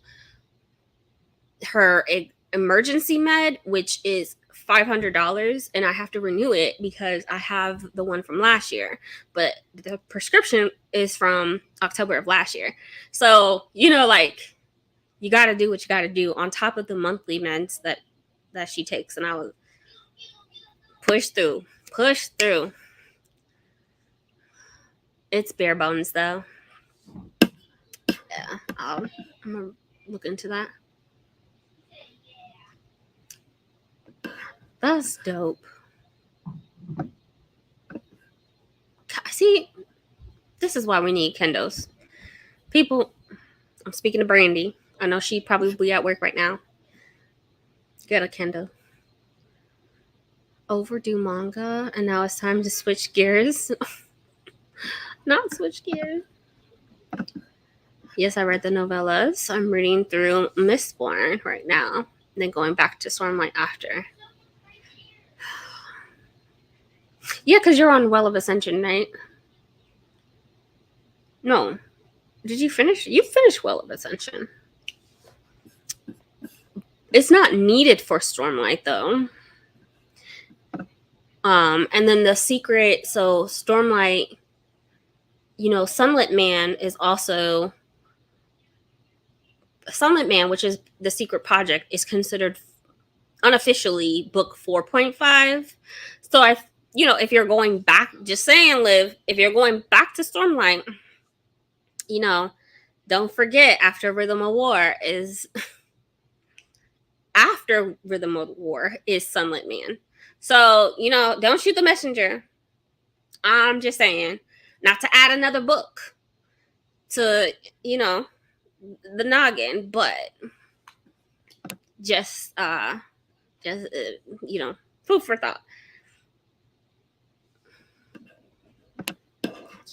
her emergency med, which is $500 and I have to renew it because I have the one from last year, but the prescription is from October of last year. So, you know, like, you got to do what you got to do on top of the monthly meds that she takes. And I was push through. It's bare bones though. Yeah, I'm gonna look into that. That's dope. See, this is why we need kendos. People, I'm speaking to Brandy. I know she probably at work right now. Get a kendo. Overdue manga, and now it's time to switch gears. Not switch gears. Yes, I read the novellas. I'm reading through Mistborn right now, then going back to Stormlight after. Yeah, because you're on Well of Ascension, right? No. Did you finish? You finished Well of Ascension. It's not needed for Stormlight, though. And then the secret, so Stormlight, you know, Sunlit Man is also... Sunlit Man, which is the secret project, is considered unofficially book 4.5. So you know, if you're going back, just saying, Liv, if you're going back to Stormlight, you know, don't forget after Rhythm of War is Sunlit Man. So, you know, don't shoot the messenger. I'm just saying, not to add another book to, you know, the noggin, but just you know, food for thought.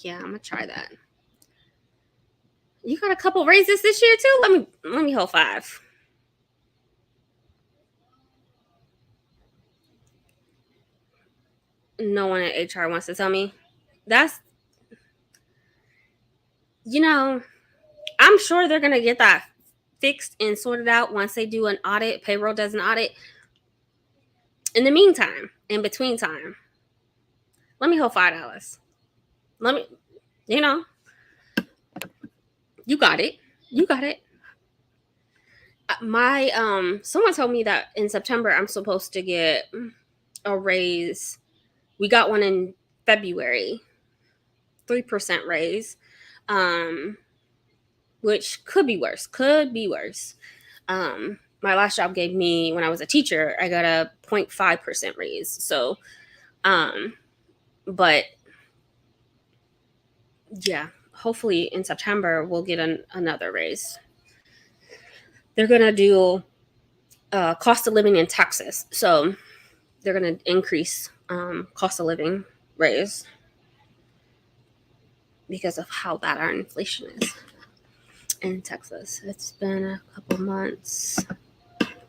Yeah, I'm gonna try that. You got a couple raises this year too? Let me hold 5. No one at HR wants to tell me. That's, you know, I'm sure they're gonna get that fixed and sorted out once they do an audit. Payroll does an audit. In the meantime, in between time, let me hold $5. Let me, you know, you got it. Someone told me that in September I'm supposed to get a raise. We got one in February, 3% raise, which could be worse. My last job gave me, when I was a teacher, I got a 0.5% raise. So, but yeah, hopefully in September we'll get another raise. They're going to do cost of living in Texas. So they're going to increase cost of living raise because of how bad our inflation is in Texas. It's been a couple months.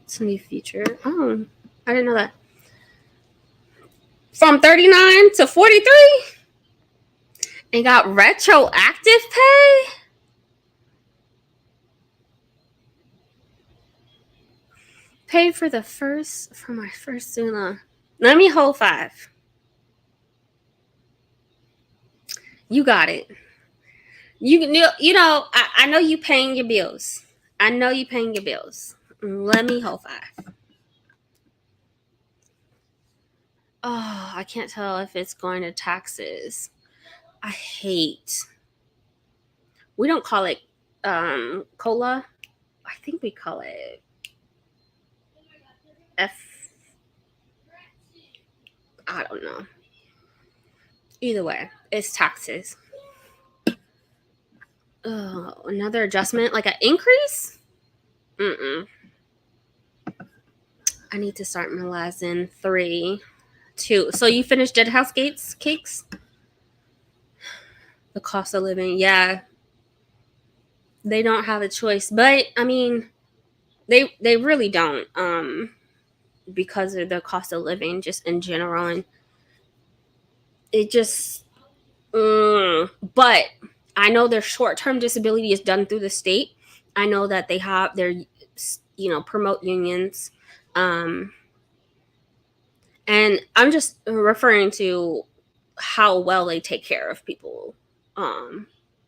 It's a new feature. Oh, I didn't know that. From 39 to 43 and got retroactive pay. Paid for my first student loan. Let me hold 5. You got it. You know, I know you paying your bills. Let me hold 5. Oh, I can't tell if it's going to taxes. We don't call it COLA. I think we call it I don't know. Either way, it's taxes. Oh, another adjustment, like an increase? I need to start memorizing 3, 2. So you finished Dead House Cakes? The cost of living, yeah. They don't have a choice, but I mean, they really don't. Because of the cost of living just in general, and it just but I know their short-term disability is done through the state. I know that they have their, you know, promote unions, And I'm just referring to how well they take care of people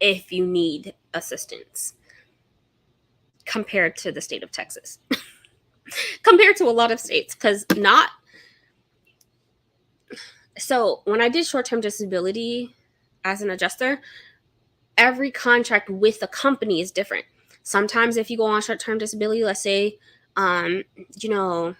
if you need assistance compared to the state of Texas. Compared to a lot of states, because not so when I did short-term disability as an adjuster, every contract with the company is different. Sometimes if you go on short-term disability, let's say you know,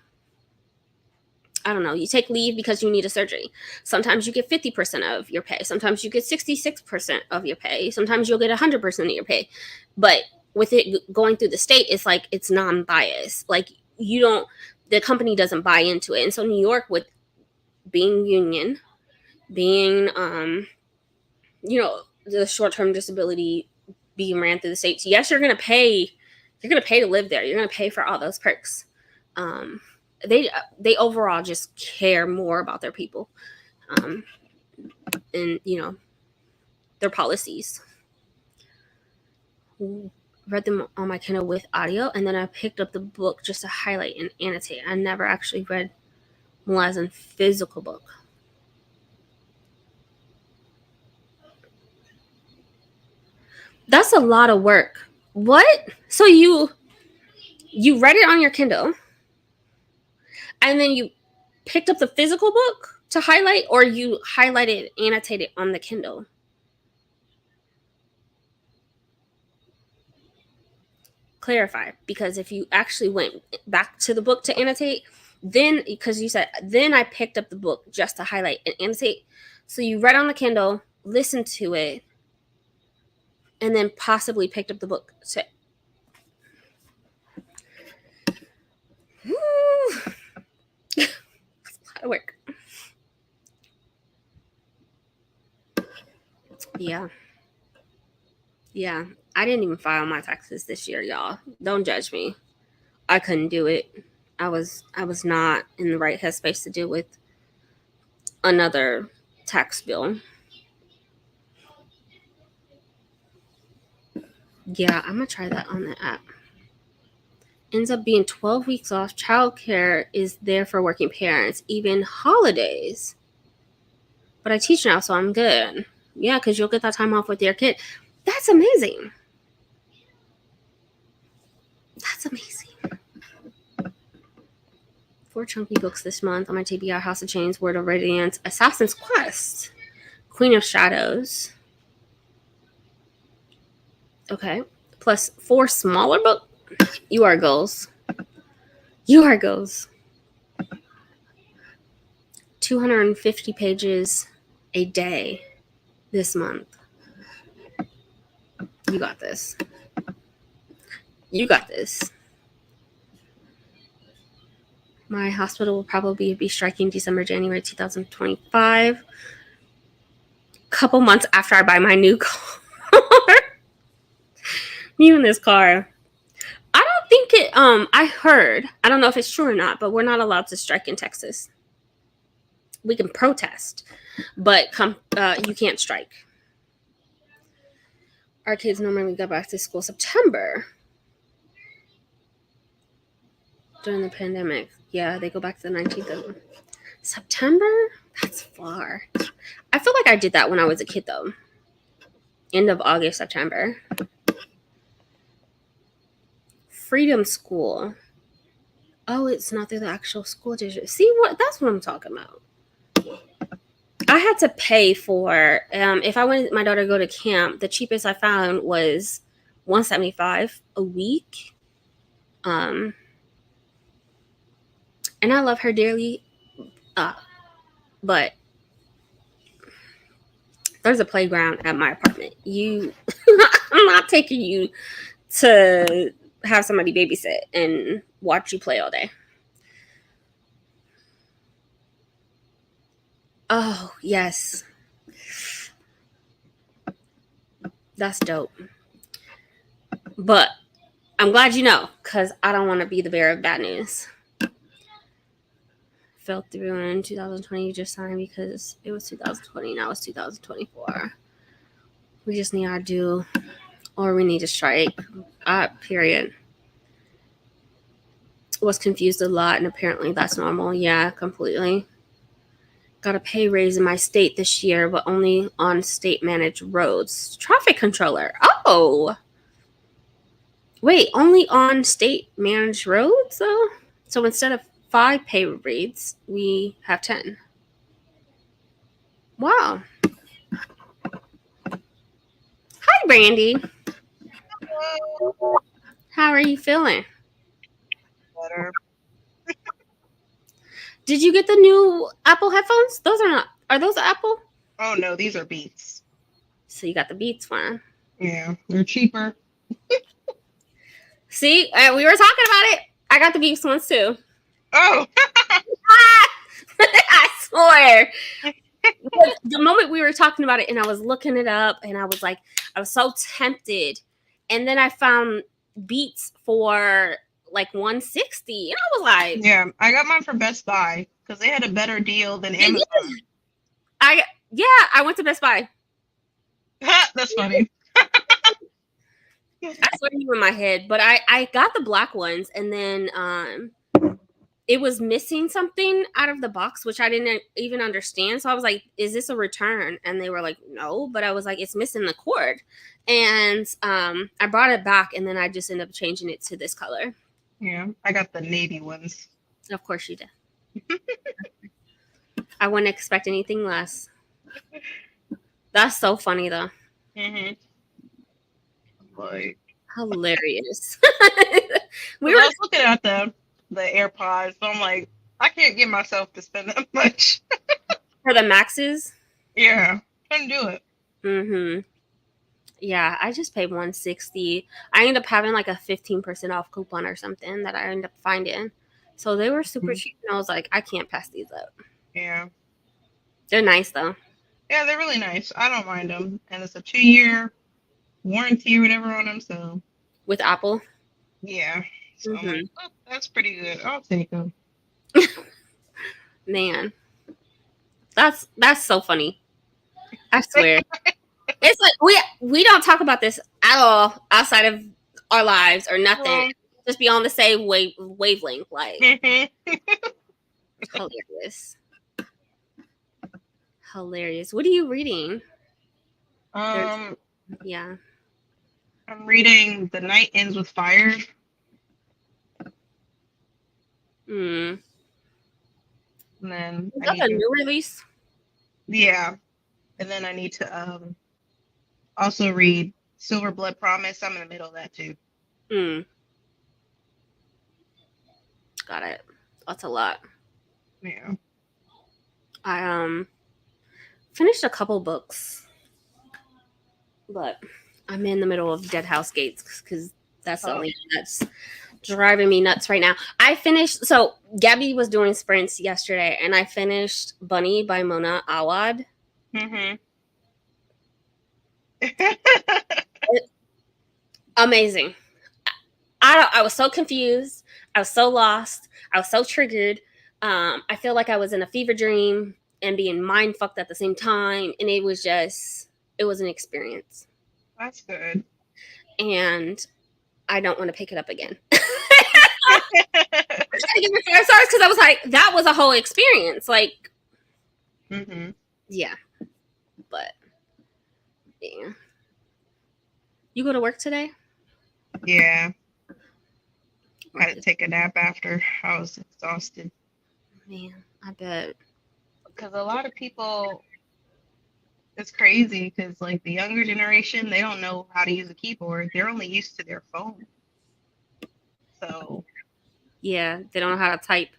I don't know, you take leave because you need a surgery. Sometimes you get 50% of your pay. Sometimes you get 66% of your pay. Sometimes you'll get 100% of your pay. But with it going through the state, it's like it's non-biased. Like the company doesn't buy into it. And so New York, with being union, being, the short-term disability being ran through the states, yes, you're going to pay to live there. You're going to pay for all those perks. They overall just care more about their people, and their policies. Read them on my Kindle with audio, and then I picked up the book just to highlight and annotate. I never actually read 𝘠𝘬𝘬𝘦𝘦𝘚𝘩𝘢 physical book. That's a lot of work. What? So you read it on your Kindle, and then you picked up the physical book to highlight, or you highlighted, annotated on the Kindle? Clarify, because if you actually went back to the book to annotate, then, because you said, then I picked up the book just to highlight and annotate. So you read on the Kindle, listened to it, and then possibly picked up the book to. That's a lot of work. Yeah. I didn't even file my taxes this year, y'all. Don't judge me. I couldn't do it. I was not in the right headspace to deal with another tax bill. Yeah, I'm gonna try that on the app. Ends up being 12 weeks off. Childcare is there for working parents, even holidays. But I teach now, so I'm good. Yeah, because you'll get that time off with your kid. That's amazing. That's amazing. 4 chunky books this month on my TBR: House of Chains, Word of Radiance, Assassin's Quest, Queen of Shadows. Okay. Plus 4 smaller books. You are goals. 250 pages a day this month. You got this. My hospital will probably be striking December, January 2025. Couple months after I buy my new car. Me and this car. I don't think it, I heard, I don't know if it's true or not, but we're not allowed to strike in Texas. We can protest, but you can't strike. Our kids normally go back to school September. During the pandemic. Yeah, they go back to the 19th of September? That's far. I feel like I did that when I was a kid, though. End of August, September. Freedom School. Oh, it's not through the actual school district. See, that's what I'm talking about. I had to pay for, if I wanted my daughter to go to camp, the cheapest I found was $175 a week. And I love her dearly, but there's a playground at my apartment. I'm not taking you to have somebody babysit and watch you play all day. Oh, yes. That's dope. But I'm glad you know, because I don't want to be the bearer of bad news. Fell through in 2020. You just signed because it was 2020. Now it's 2024. We just need our due, or we need to strike. Period. Was confused a lot, and apparently that's normal. Yeah, completely. Got a pay raise in my state this year, but only on state-managed roads. Traffic controller. Oh! Wait, only on state-managed roads, though? So instead of 5 pay rates, we have 10. Wow. Hi, Brandy. How are you feeling? Better. Did you get the new Apple headphones? Those are not. Are those Apple? Oh no, these are Beats. So you got the Beats one. Yeah, they're cheaper. See, we were talking about it. I got the Beats ones too. Oh. I swear. The moment we were talking about it and I was looking it up and I was like, I was so tempted. And then I found Beats for like $160. And I was like, Yeah, I got mine from Best Buy because they had a better deal than Amazon. I went to Best Buy. That's funny. I swear you in my head, but I got the black ones and then it was missing something out of the box, which I didn't even understand. So I was like, is this a return? And they were like, no, but I was like, it's missing the cord. And I brought it back and then I just ended up changing it to this color. Yeah, I got the navy ones. Of course you did. I wouldn't expect anything less. That's so funny though. Mm-hmm. Like Hilarious. I was looking at the AirPods, so I'm like, I can't get myself to spend that much. For the Maxes? Yeah, couldn't do it. Mm-hmm. Yeah, I just paid $160. I ended up having like a 15% off coupon or something that I ended up finding. So they were super cheap, and I was like, I can't pass these up. Yeah. They're nice though. Yeah, they're really nice. I don't mind them. And it's a 2-year warranty or whatever on them, so. With Apple? Yeah. So I'm like, oh, that's pretty good. I'll take them. Man. That's so funny. I swear. It's like we don't talk about this at all outside of our lives or nothing. Just be on the same wavelength, like hilarious. Hilarious. What are you reading? Yeah. I'm reading The Night Ends with Fire. And then that's a new release? Yeah. And then I need to also read Silver Blood Promise. I'm in the middle of that too. Got it. That's a lot. Yeah. I finished a couple books, but I'm in the middle of Dead House Gates because that's the only thing that's driving me nuts right now. I finished. So Gabby was doing sprints yesterday, and I finished Bunny by Mona Awad. Amazing. I was so confused. I was so lost. I was so triggered. I feel like I was in a fever dream and being mind fucked at the same time. And it was an experience. That's good. And I don't want to pick it up again. I gotta give it 5 stars because I was like, that was a whole experience. Like, yeah. But, yeah. You go to work today? Yeah. I had to take a nap after. I was exhausted. Man, I bet. Because a lot of people, it's crazy because, like, the younger generation, they don't know how to use a keyboard. They're only used to their phone. So. Yeah, they don't know how to type.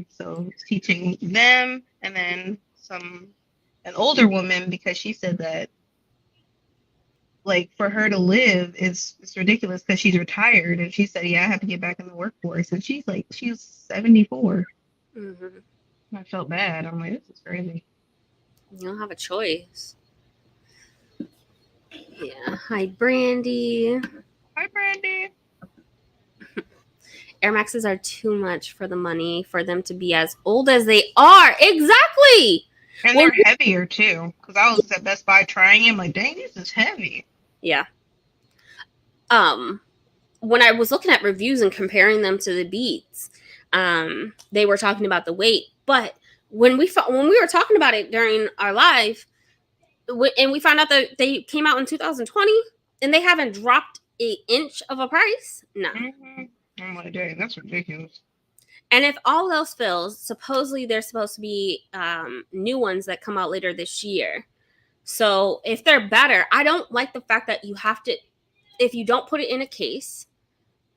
So it's teaching them, and then an older woman, because she said that, like, for her to live it's ridiculous because she's retired, and she said, yeah, I have to get back in the workforce, and she's 74. I felt bad. I'm like, this is crazy. You don't have a choice. Yeah. Hi, Brandy. Hi, Brandy. Air Maxes are too much for the money for them to be as old as they are. Exactly. And they're heavier too, because I was at Best Buy trying them. Like, dang, this is heavy. Yeah. When I was looking at reviews and comparing them to the Beats, they were talking about the weight. But when we were talking about it during our live, and we found out that they came out in 2020 and they haven't dropped an inch of a price. No. I'm like, dang, that's ridiculous. And if all else fails, supposedly there's supposed to be new ones that come out later this year. So if they're better, I don't like the fact that you have to, if you don't put it in a case,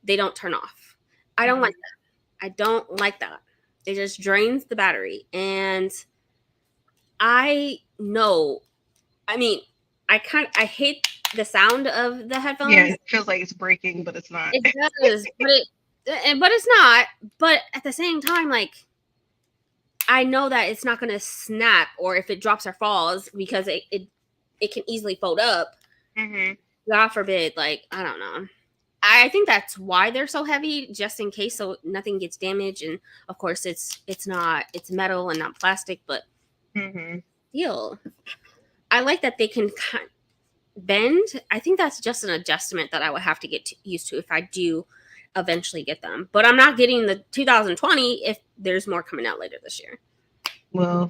they don't turn off. I don't like that. I don't like that. It just drains the battery. And I know, I mean, I hate the sound of the headphones. Yeah, it feels like it's breaking, but it's not. It does, but it's not. But at the same time, like, I know that it's not going to snap, or if it drops or falls, because it can easily fold up. God forbid, like, I don't know. I think that's why they're so heavy, just in case, so nothing gets damaged. And of course, it's metal and not plastic, but steel. I like that they can bend. I think that's just an adjustment that I would have to get used to if I do eventually get them. But I'm not getting the 2020 if there's more coming out later this year. Well,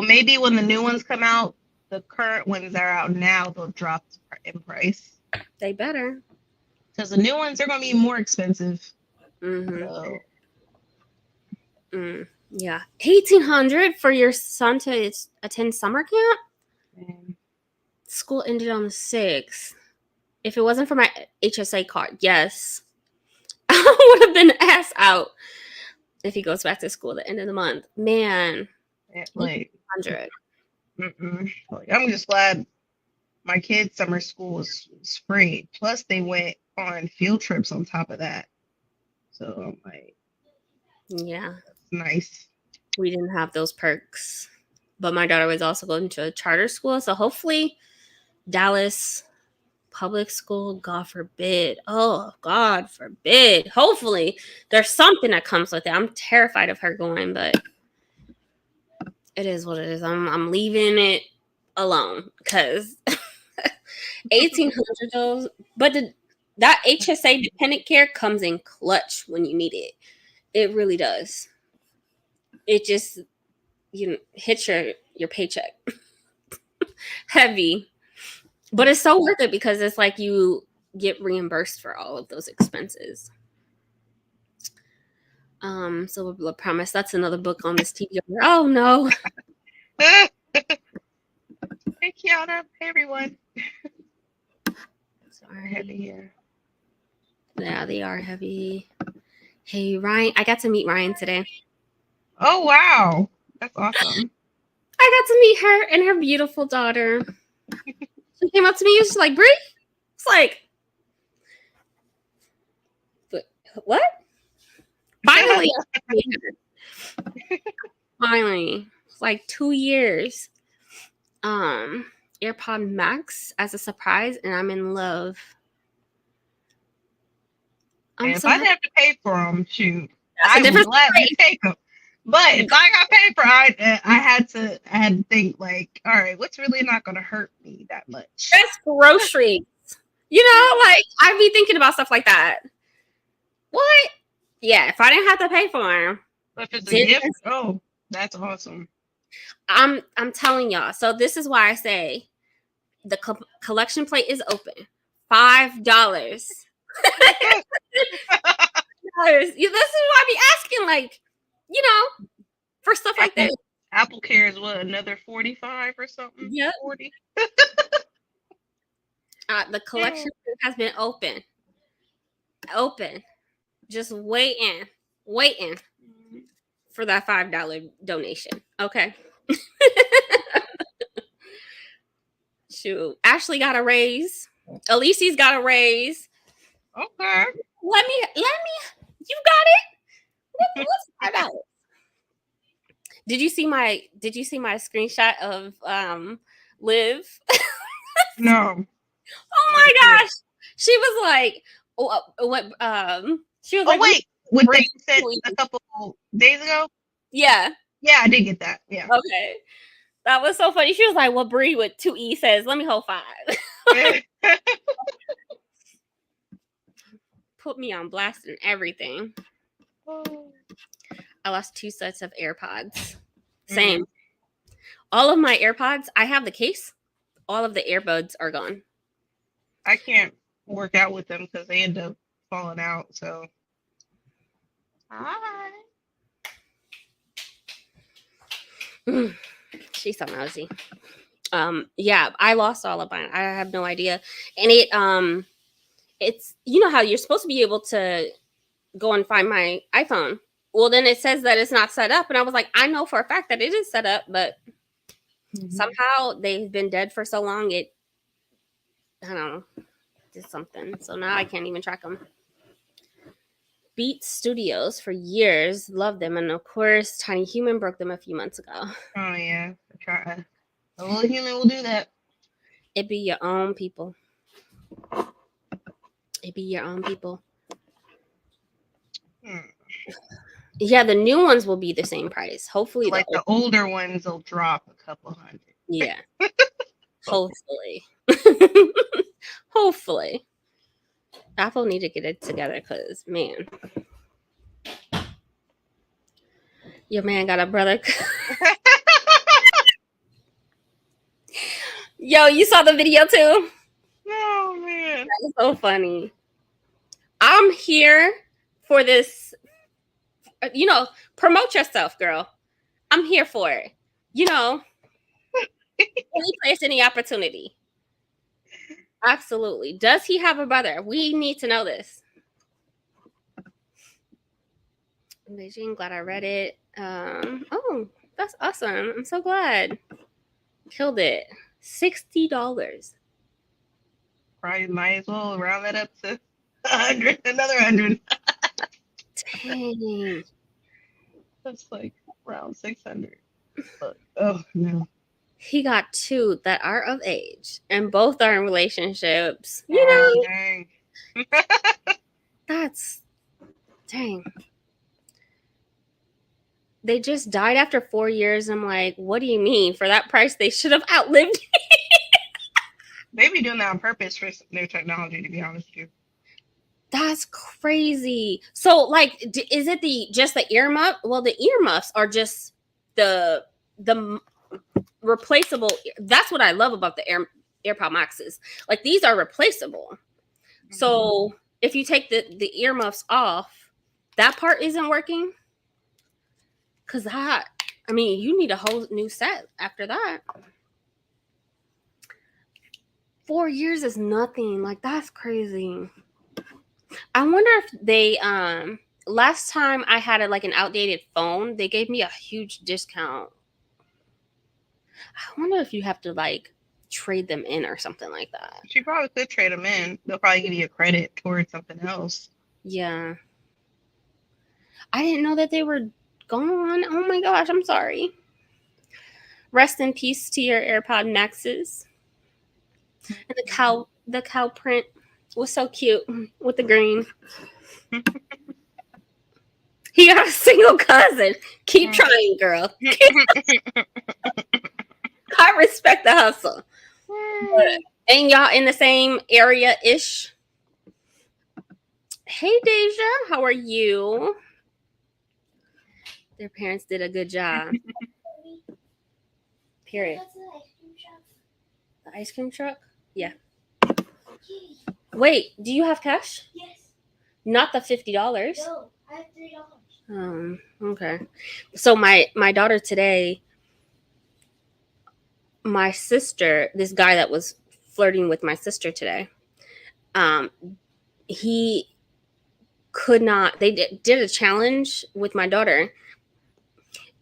maybe when the new ones come out, the current ones that are out now, they'll drop in price. They better. Because the new ones are going to be more expensive. Yeah. $1,800 for your son to attend summer camp? School ended on the 6th. If it wasn't for my HSA card, yes. I would have been ass out if he goes back to school at the end of the month. Man. Like, 100. Like, I'm just glad my kids' summer school was free. Plus, they went on field trips on top of that. So I'm like, yeah, that's nice. We didn't have those perks, but my daughter was also going to a charter school. So hopefully, Dallas public school, God forbid. Oh, God forbid. Hopefully, there's something that comes with it. I'm terrified of her going, but it is what it is. I'm leaving it alone because $1,800. But that HSA dependent care comes in clutch when you need it. It really does. It just, hits your paycheck heavy. But it's so worth it because it's like you get reimbursed for all of those expenses. Silver Blood Promise. That's another book on this TV. Oh no. Hey Kiana. Hey everyone. Sorry, heavy here. Yeah, they are heavy. Hey Ryan, I got to meet Ryan today. Oh wow, that's awesome. I got to meet her and her beautiful daughter. She came up to me and she's like, "Brie," it's like, what? Finally, finally, it's like 2 years. AirPod Max as a surprise, and I'm in love. If I have to pay for them, shoot, I would gladly take them. But if I got paid for, I had to think like, all right, what's really not going to hurt me that much? That's groceries. Like I'd be thinking about stuff like that. What? Yeah, if I didn't have to pay for them. If it's a gift, oh, that's awesome. I'm telling y'all. So this is why I say the collection plate is open. $5. This is why I be asking, like, for stuff like that. Apple Care is what, another 45 or something? Yeah. 40. The collection has been open. Just waiting for that $5 donation. Okay. Shoot. Ashley got a raise. Alicia's got a raise. Okay. Let me. You got it. What's $5? Did you see my screenshot of Liv? No. Oh my gosh. She was like, she was like, wait, what they said a couple days ago? Yeah. Yeah, I did get that. Yeah. Okay. That was so funny. She was like, well, Brie with 2 E says, let me hold 5. Put me on blast and everything. I lost 2 sets of AirPods. Same. All of my AirPods, I have the case. All of the earbuds are gone. I can't work out with them because they end up falling out. So, hi. She's so nosy. Yeah, I lost all of mine. I have no idea. And it's, you know how you're supposed to be able to go and find my iPhone. Well, then it says that it's not set up. And I was like, I know for a fact that it is set up, but somehow they've been dead for so long. I don't know, did something. So now I can't even track them. Beat Studios for years. Love them. And of course, Tiny Human broke them a few months ago. Oh, yeah. A little human will do that. It be your own people. It be your own people. Yeah, the new ones will be the same price. Hopefully, like the older ones will drop a couple hundred. Yeah. Hopefully. Hopefully. Apple need to get it together because, man. Your man got a brother. Yo, you saw the video too? Oh, man. That was so funny. I'm here for this. You know, promote yourself, girl. I'm here for it. You know, any place, any opportunity. Absolutely. Does he have a brother? We need to know this. Beijing, glad I read it. Oh, that's awesome. I'm so glad. Killed it. $60. Probably might as well round that up to 100, another 100. Dang. That's like around 600. But, oh, no. He got two that are of age, and both are in relationships. You know, dang. That's dang. They just died after 4 years. I'm like, what do you mean? For that price, they should have outlived me. They be doing that on purpose for new technology, to be honest with you. That's crazy. So, like, is it just the earmuff? Well, the earmuffs are just the replaceable. That's what I love about the AirPod Maxes. Like, these are replaceable. Mm-hmm. So if you take the earmuffs off, that part isn't working. Because I mean, you need a whole new set after that. 4 years is nothing. Like, that's crazy. I wonder if they last time I had an outdated phone, they gave me a huge discount. I wonder if you have to trade them in or something like that. You probably could trade them in. They'll probably give you a credit towards something else. Yeah. I didn't know that they were gone. Oh my gosh, I'm sorry. Rest in peace to your AirPod Maxes. And the cow print was so cute with the green. He got a single cousin. Keep trying, girl. I respect the hustle. And y'all in the same area-ish? Hey, Deja, how are you? Their parents did a good job. Period. The ice cream truck? Yeah. Wait, do you have cash? Yes. Not the $50? No, I have $3. Okay. So my daughter today, my sister, this guy that was flirting with my sister today, he could not, they did a challenge with my daughter.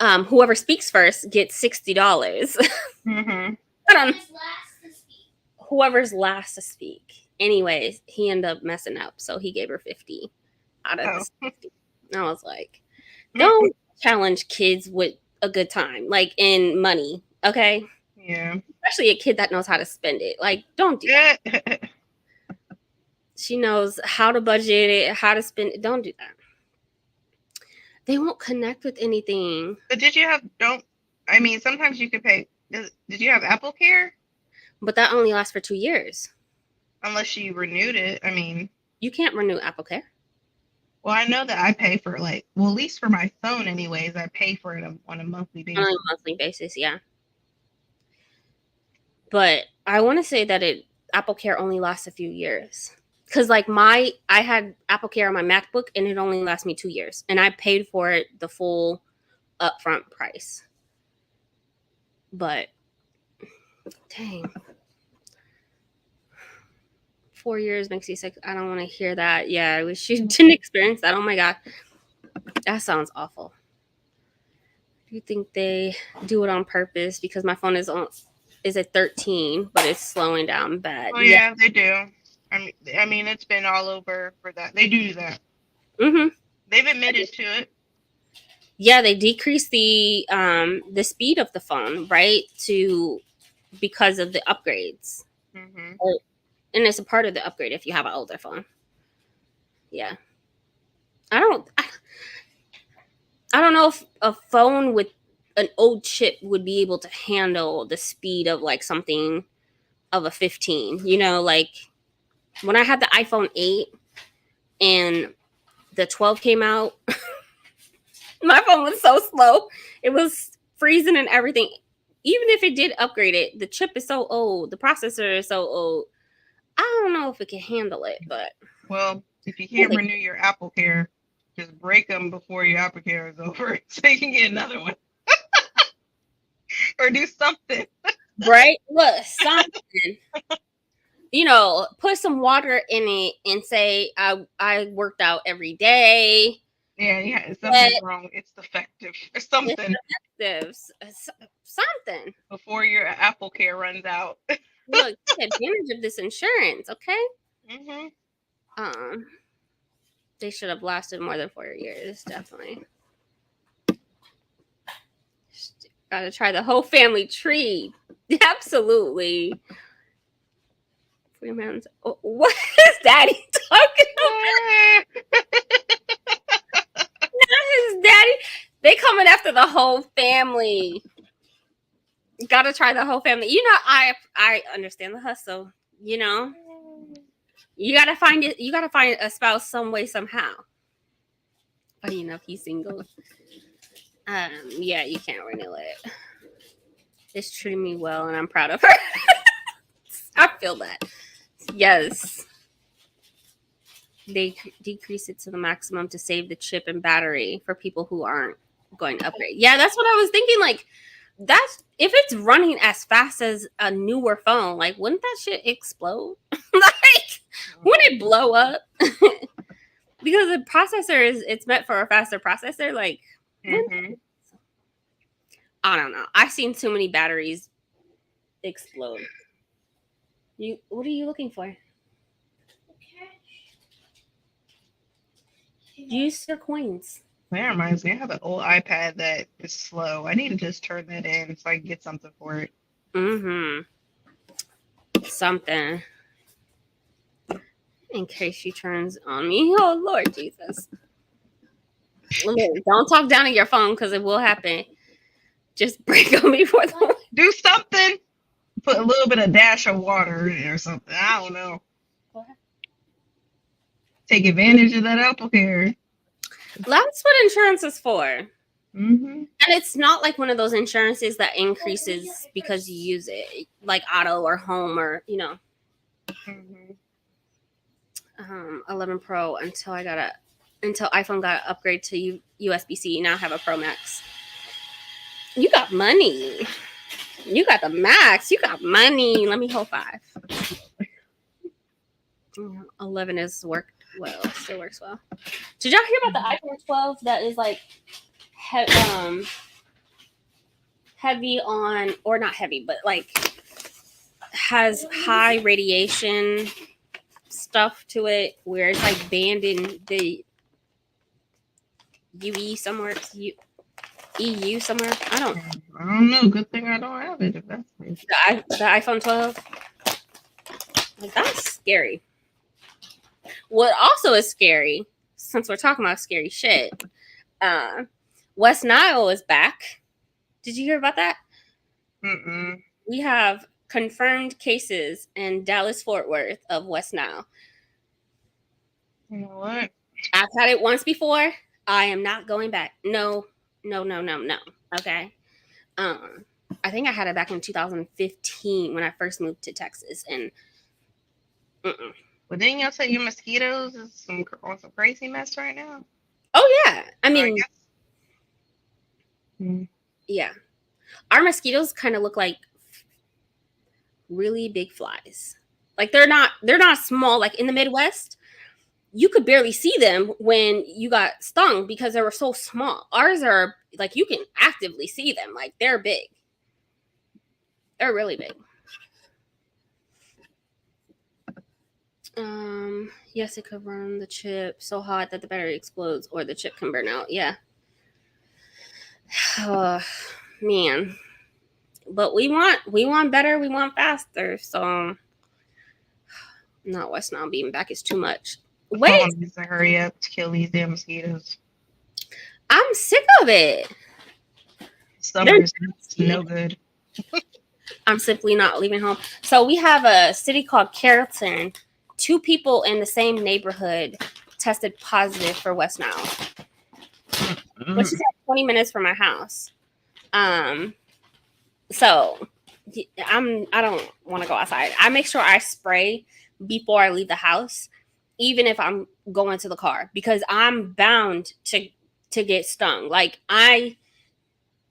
Whoever speaks first gets $60. Mm-hmm. Whoever's last to speak. Anyways, he ended up messing up, so he gave her 50 out of the 60. And I was like, don't challenge kids with a good time, in money, okay? Yeah. Especially a kid that knows how to spend it. Don't do that. She knows how to budget it, how to spend it. Don't do that. They won't connect with anything. But sometimes you could pay. Did you have Apple Care? But that only lasts for 2 years. Unless you renewed it. You can't renew Apple Care. Well, I know that I pay for at least for my phone anyways, I pay for it on a monthly basis. On a monthly basis, yeah. But I want to say that Apple Care only lasts a few years. Because like I had Apple Care on my MacBook and it only lasts me 2 years. And I paid for it the full upfront price. But dang. 4 years makes you sick. I don't want to hear that. Yeah, I wish you didn't experience that. Oh my God. That sounds awful. Do you think they do it on purpose? Because my phone is at 13, but it's slowing down bad. Oh yeah, they do. I mean, it's been all over for that. They do that. Mm-hmm. They've admitted to it. Yeah, they decrease the speed of the phone, right? Because of the upgrades. Mm-hmm. And it's a part of the upgrade if you have an older phone. Yeah. I don't know if a phone with an old chip would be able to handle the speed of like something of a 15. You know, like when I had the iPhone 8 and the 12 came out, my phone was so slow. It was freezing and everything. Even if it did upgrade it, the chip is so old. The processor is so old. I don't know if it can handle it, but... Well, if you can't renew your Apple Care, just break them before your Apple Care is over so you can get another one. Or do something. Right? Look, something. You know, put some water in it and say, I worked out every day. Yeah, something's wrong. It's defective or something. It's defective. Something. Before your Apple Care runs out. Look, take advantage of this insurance, okay? Mm-hmm. They should have lasted more than 4 years, definitely. Gotta try the whole family tree. Absolutely. Oh, what is Daddy talking about? Not his daddy. They coming after the whole family. Gotta try the whole family. You know, I understand the hustle. You know, you gotta find it. You gotta find a spouse some way somehow. Funny enough, he's single. Yeah, you can't renew it. It's treating me well, and I'm proud of her. I feel that. Yes. They decrease it to the maximum to save the chip and battery for people who aren't going to upgrade. Yeah, that's what I was thinking. Like, that's if it's running as fast as a newer phone, like, wouldn't that shit explode? Like, wouldn't it blow up? Because the processor it's meant for a faster processor. Like, I don't know. I've seen too many batteries explode. What are you looking for? Use your coins. That reminds me, I have an old iPad that is slow. I need to just turn that in so I can get something for it. Something. In case she turns on me. Oh, Lord Jesus. Don't talk down on your phone because it will happen. Just break on me for the... Do something. Put a little bit of dash of water in it or something. I don't know. Take advantage of that Apple Care. That's what insurance is for. And it's not like one of those insurances that increases because you use it, like auto or home or, you know. 11 Pro until iPhone got an upgrade to USB-C. Now I have a Pro Max. You got money. You got the Max. You got money. Let me hold 5. 11 is worked well. Still works well. Did y'all hear about the iPhone 12 that is like heavy on, or not heavy, but like has high radiation stuff to it where it's like banned in the UE somewhere, EU somewhere. I don't know. Good thing I don't have it. If that's the iPhone 12. Like, that's scary. What also is scary, since we're talking about scary shit, West Nile is back. Did you hear about that? We have confirmed cases in Dallas-Fort Worth of West Nile. You know what? I've had it once before. I am not going back. No. Okay. I think I had it back in 2015 when I first moved to Texas, and But then you'll say your mosquitoes is on some crazy mess right now. Oh yeah, I mean, yeah, our mosquitoes kind of look like really big flies. Like they're not small. Like in the Midwest, you could barely see them when you got stung because they were so small. Ours are like you can actively see them. Like they're big. They're really big. Yes, it could run the chip so hot that the battery explodes or the chip can burn out. Yeah. Man. But we want better, we want faster. So not West Nile being back is too much. Wait. Someone needs to hurry up to kill these damn mosquitoes. I'm sick of it. Summer's no good. I'm simply not leaving home. So we have a city called Carrollton. 2 people in the same neighborhood tested positive for West Nile, which is like 20 minutes from my house. So I don't want to go outside. I make sure I spray before I leave the house, even if I'm going to the car, because I'm bound to get stung. Like I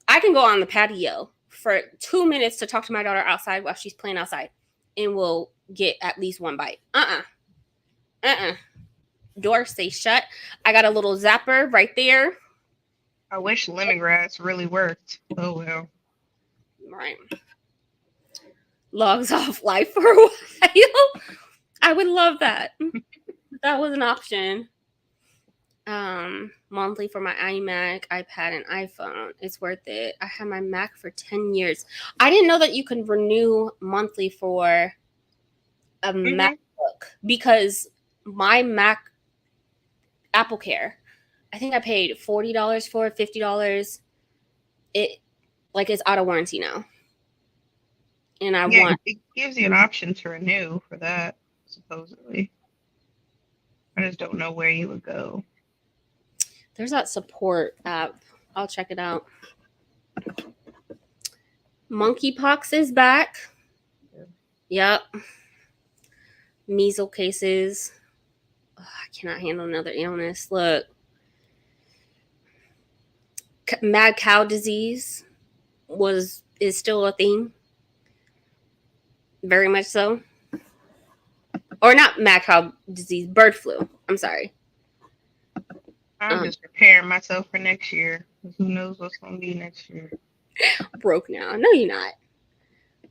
can go on the patio for 2 minutes to talk to my daughter outside while she's playing outside, and we'll get at least one bite. Door stay shut. I got a little zapper right there. I wish lemongrass really worked. Oh well. Right. Logs off life for a while. I would love that. That was an option. Monthly for my iMac, iPad, and iPhone. It's worth it. I had my Mac for 10 years. I didn't know that you can renew monthly for a MacBook, because my Mac Apple Care, I think I paid $40 for it, $50. It like it's out of warranty now. And it gives you an option to renew for that, supposedly. I just don't know where you would go. There's that support app. I'll check it out. Monkeypox is back. Yep. Measles cases. Oh, I cannot handle another illness. Look. Mad cow disease is still a thing. Very much so. Or not mad cow disease, bird flu. I'm sorry. I'm just preparing myself for next year. Who knows what's going to be next year? Broke now. No, you're not.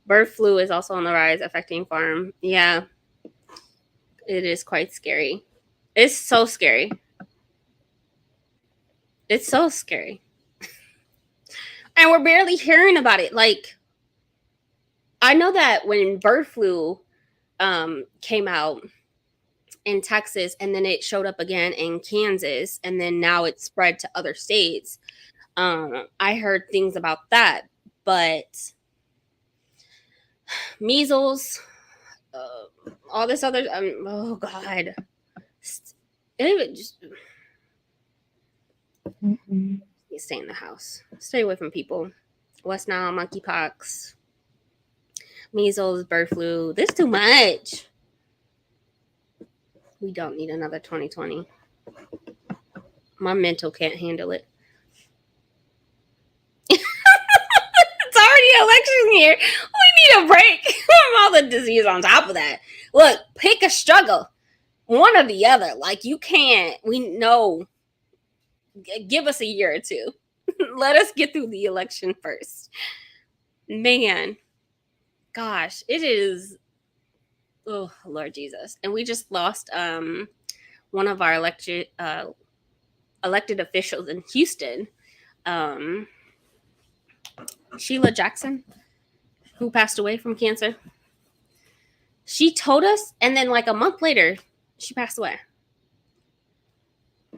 Bird flu is also on the rise, affecting farm. Yeah. It is quite scary. It's so scary. It's so scary. And we're barely hearing about it. Like, I know that when bird flu came out in Texas, and then it showed up again in Kansas, and then now it's spread to other states. I heard things about that, but measles, all this other, oh God, it just stay in the house, stay away from people. West Nile, monkeypox, measles, bird flu. This is too much. We don't need another 2020. My mental can't handle it. It's already election year. We need a break from all the disease on top of that. Look, pick a struggle. One or the other. Like, you can't. We know. Give us a year or two. Let us get through the election first. Man. Gosh, it is. Oh, Lord Jesus. And we just lost one of our elected officials in Houston, Sheila Jackson, who passed away from cancer. She told us, and then like a month later, she passed away.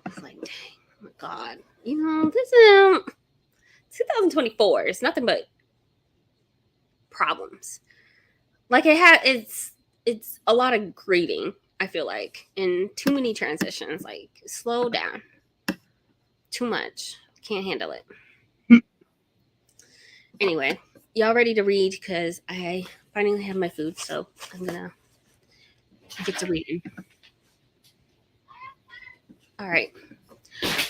I was like, dang, oh my God. You know, this is 2024. It's nothing but problems. Like it's a lot of grieving, I feel like, in too many transitions. Like, slow down. Too much. Can't handle it. Anyway, y'all ready to read? Because I finally have my food, so I'm gonna get to reading. All right.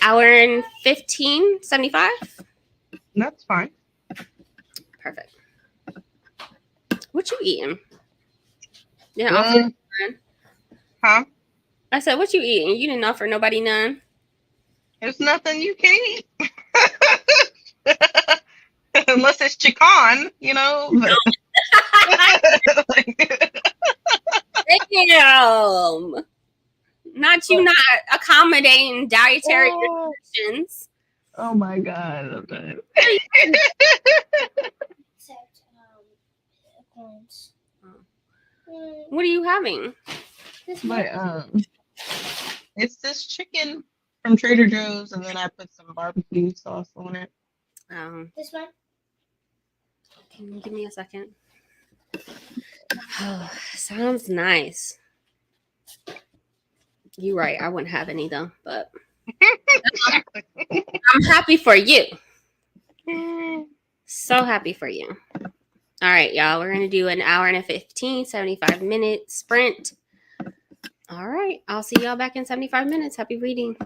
Hour and 15:75. That's fine. Perfect. What you eating? Didn't offer none? Huh? I said, what you eating? You didn't offer nobody none? There's nothing you can eat. Unless it's chicken, you know. But... Damn. Not you not accommodating dietary restrictions. Oh my God. Okay. Except corns. What are you having? But it's this chicken from Trader Joe's, and then I put some barbecue sauce on it. This one? Can you give me a second? Oh, sounds nice. You're right. I wouldn't have any though, but I'm happy for you. So happy for you. All right, y'all. We're going to do an hour and 75-minute sprint. All right. I'll see y'all back in 75 minutes. Happy reading.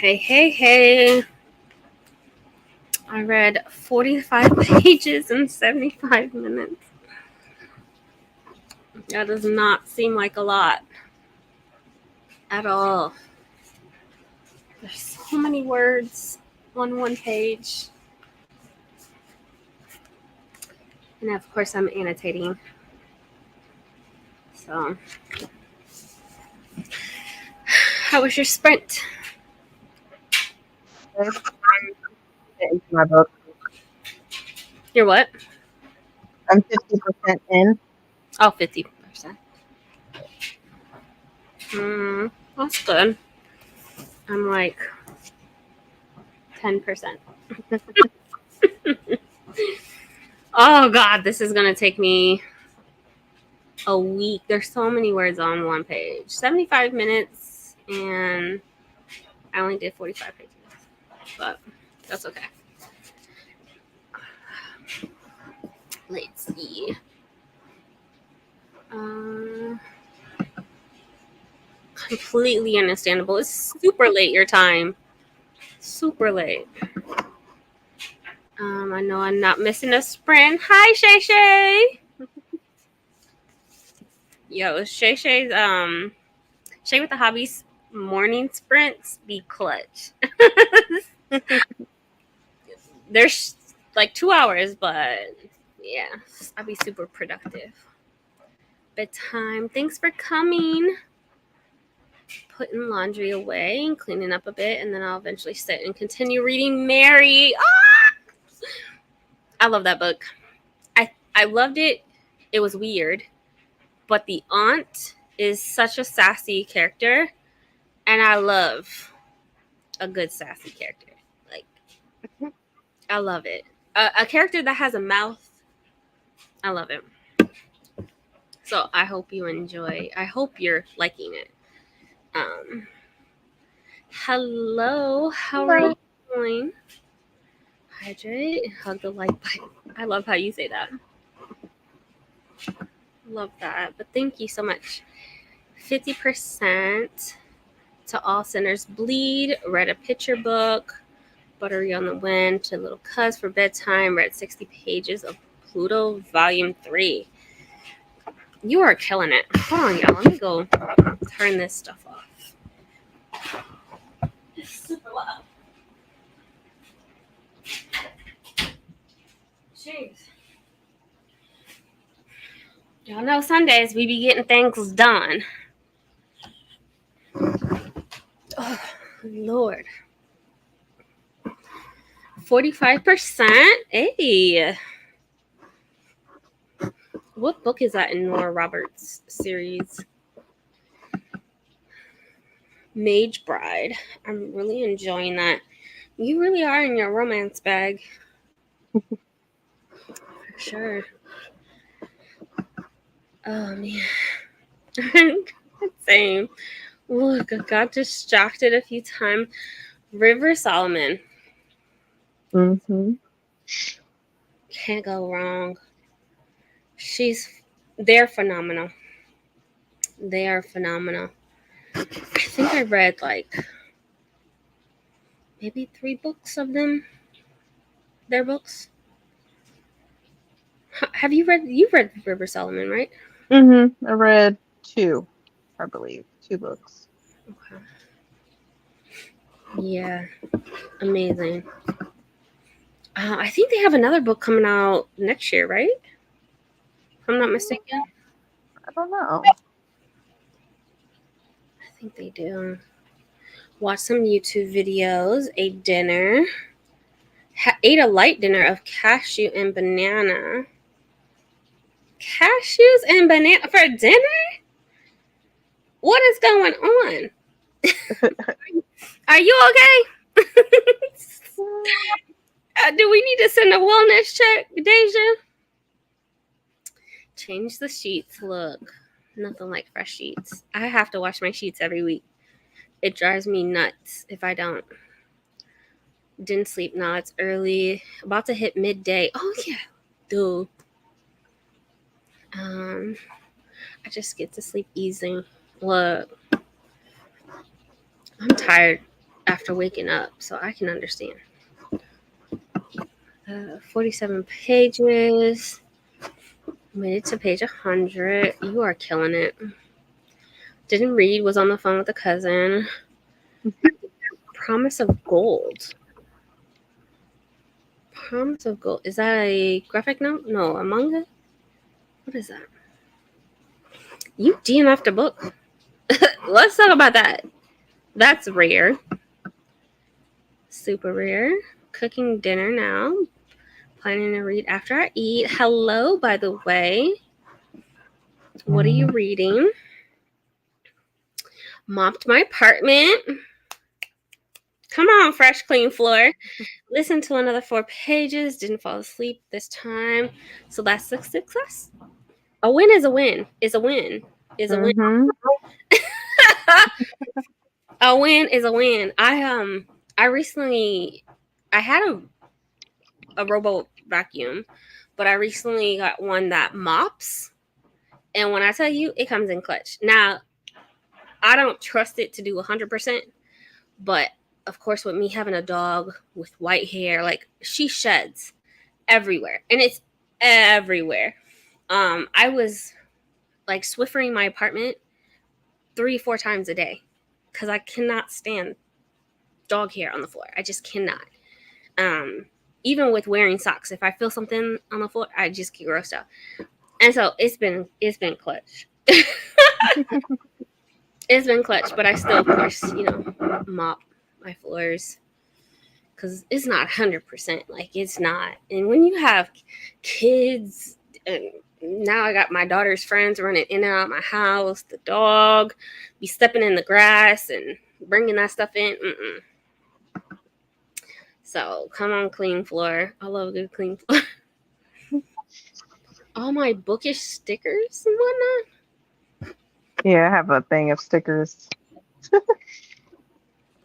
Hey. I read 45 pages in 75 minutes. That does not seem like a lot at all. There's so many words on one page. And of course, I'm annotating. So, how was your sprint? Into my book. Your what? I'm 50% in. Oh, 50%. That's good. I'm like 10%. Oh, God, this is going to take me a week. There's so many words on one page. 75 minutes, and I only did 45 pages. But that's okay. Let's see. Completely understandable. It's super late your time. Super late. I know I'm not missing a sprint. Hi, Shay Shay. Yo, Shay Shay's Shay with the Hobbies morning sprints be clutch. There's like 2 hours, but yeah, I'll be super productive. Bedtime. Thanks for coming. Putting laundry away and cleaning up a bit, and then I'll eventually sit and continue reading Mary. I love that book. I loved it. It was weird, but the aunt is such a sassy character, and I love a good sassy character. Like, I love it. A character that has a mouth. I love it. So I hope you enjoy. I hope you're liking it. Hello, how are you doing? Hydrate, hug the light button. I love how you say that. Love that. But thank you so much. 50% to All Sinners Bleed. Read a picture book. Buttery on the Wind to Little Cuz for bedtime. Read 60 pages of Pluto Volume 3. You are killing it. Hold on, y'all. Let me go turn this stuff off. It's super loud. Jeez. Y'all know Sundays we be getting things done. Oh, Lord. 45%? Hey. What book is that in Nora Roberts' series? Mage Bride. I'm really enjoying that. You really are in your romance bag. For sure. Oh, man. Same. Look, I got distracted a few times. River Solomon. Mm-hmm. Can't go wrong. They're phenomenal. They are phenomenal. I think I read like maybe 3 books of them. Their books. Have you read? You've read River Solomon, right? Mm-hmm. I read 2, I believe. 2 books. Okay. Yeah. Amazing. I think they have another book coming out next year, right? If I'm not mistaken. I don't know. I think they do. Watch some YouTube videos. Ate dinner. Ate a light dinner of cashew and banana. Cashews and banana for dinner? What is going on? Are you okay? Do we need to send a wellness check, Deja? Change the sheets. Look, nothing like fresh sheets. I have to wash my sheets every week. It drives me nuts if I don't. Didn't sleep. Now it's early. About to hit midday. Oh, yeah. Dude. I just get to sleep easy. Look. I'm tired after waking up, so I can understand. 47 pages. Made it to page 100. You are killing it. Didn't read, was on the phone with a cousin. Promise of Gold. Promise of Gold. Is that a graphic novel? No, a manga? What is that? You DNF'd a book. Let's talk about that. That's rare. Super rare. Cooking dinner now. Planning to read after I eat. Hello, by the way. What are you reading? Mopped my apartment. Come on, fresh, clean floor. Listen to another 4 pages. Didn't fall asleep this time. So that's a success. A win is a win. Is a win. Is a win. A win is a win. I recently had a robot vacuum, but I recently got one that mops. And when I tell you, it comes in clutch. Now, I don't trust it to do 100%, but of course, with me having a dog with white hair, like she sheds everywhere, and it's everywhere. I was like Swiffering my apartment 3-4 times a day because I cannot stand dog hair on the floor. I just cannot. Even with wearing socks, if I feel something on the floor, I just get grossed out. And so it's been clutch. It's been clutch, but I still, of course, mop my floors because it's not 100%. Like, it's not. And when you have kids, and now I got my daughter's friends running in and out of my house, the dog be stepping in the grass and bringing that stuff in. So come on, clean floor. I love a good clean floor. All my bookish stickers and whatnot. Yeah, I have a thing of stickers.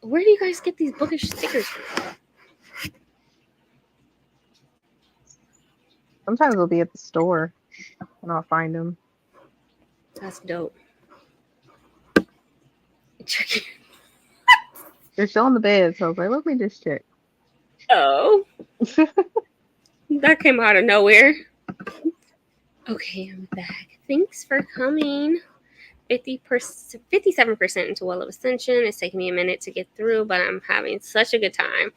Where do you guys get these bookish stickers from? Sometimes they'll be at the store and I'll find them. That's dope. They're still in the bed, so I was like, let me just check. Oh. That came out of nowhere. Okay, I'm back. Thanks for coming. 57% into Well of Ascension. It's taking me a minute to get through, but I'm having such a good time.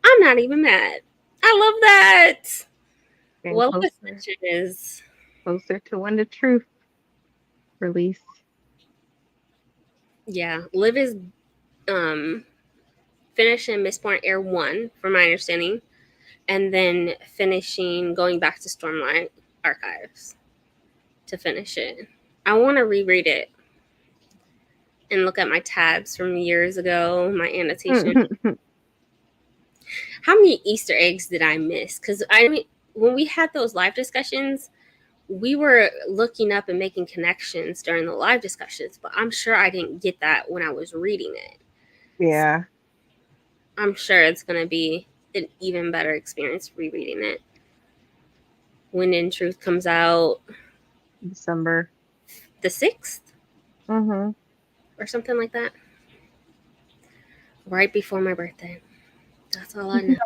I'm not even mad. I love that. Well of Ascension is closer to when the truth release. Yeah, Liv is finishing Mistborn Air 1, from my understanding, and then going back to Stormlight Archives to finish it. I want to reread it and look at my tabs from years ago, my annotation. How many Easter eggs did I miss? Because when we had those live discussions, we were looking up and making connections during the live discussions, but I'm sure I didn't get that when I was reading it. Yeah. So I'm sure it's going to be an even better experience rereading it. Wind in Truth comes out December the 6th? Mm-hmm. Or something like that. Right before my birthday. That's all I know.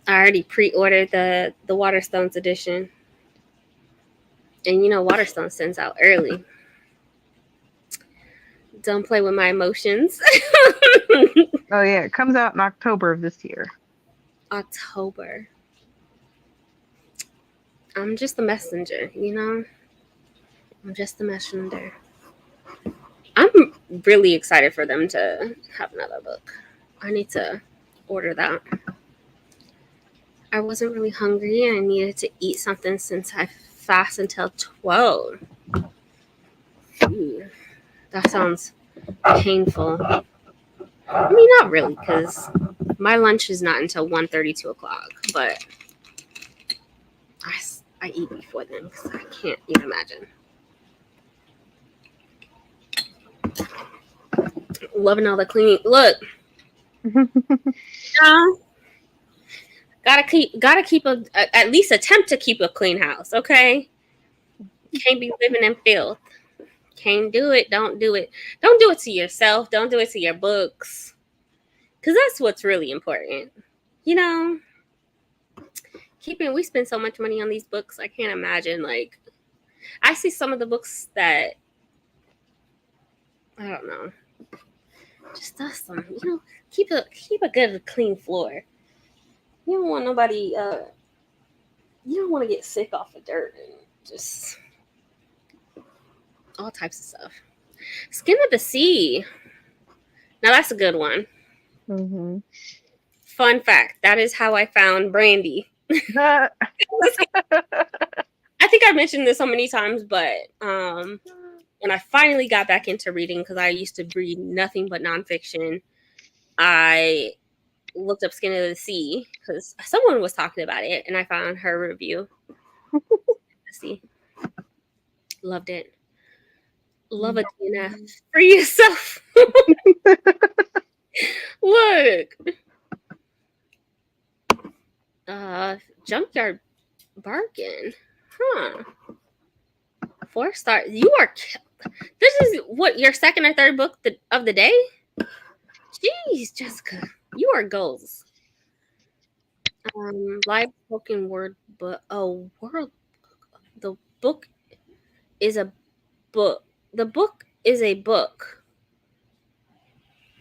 I already pre-ordered the Waterstones edition. And Waterstone sends out early. Don't play with my emotions. Oh, yeah. It comes out in October of this year. October. I'm just the messenger, I'm just the messenger. I'm really excited for them to have another book. I need to order that. I wasn't really hungry. I needed to eat something since I fast until 12. Ooh, that sounds painful. I mean, not really, because my lunch is not until 1:30, 2 o'clock, but I eat before then because I can't even imagine. Loving all the cleaning. Look. Gotta keep at least attempt to keep a clean house, okay? Can't be living in filth. Can't do it. Don't do it. Don't do it to yourself. Don't do it to your books. Because that's what's really important. You know, we spend so much money on these books. I can't imagine, like, I see some of the books that, I don't know, just dust them. You know, keep a good, clean floor. You don't want nobody, you don't want to get sick off of dirt and just all types of stuff. Skin of the Sea. Now that's a good one. Mm-hmm. Fun fact, that is how I found Brandy. I think I mentioned this so many times, but when I finally got back into reading, because I used to read nothing but nonfiction, I looked up Skin of the Sea because someone was talking about it, and I found her review. See, loved it. Love a DNF for yourself. Look. Junkyard Bargain. Huh. 4 stars. You are. This is what, your second or third book of the day? Jeez, Jessica. You are goals. Live spoken word book. Oh, world. The book is a book. The book is a book.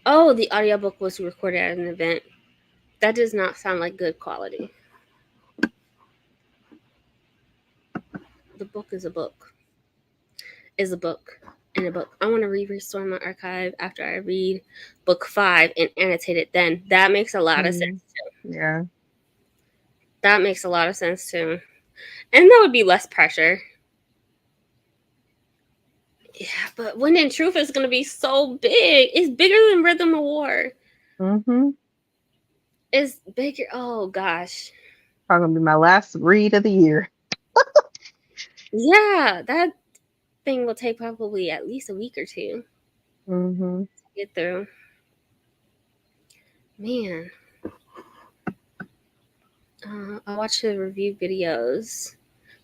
Oh, the audiobook was recorded at an event. That does not sound like good quality. The book is a book. Is a book. In a book. I want to restore my archive after I read book 5 and annotate it then. That makes a lot of sense too. Yeah. That makes a lot of sense too. And that would be less pressure. Yeah, but Wind and Truth is going to be so big. It's bigger than Rhythm of War. Mm-hmm. It's bigger. Oh, gosh. Probably going to be my last read of the year. Yeah, that thing will take probably at least a week or two to get through. Man. I watched the review videos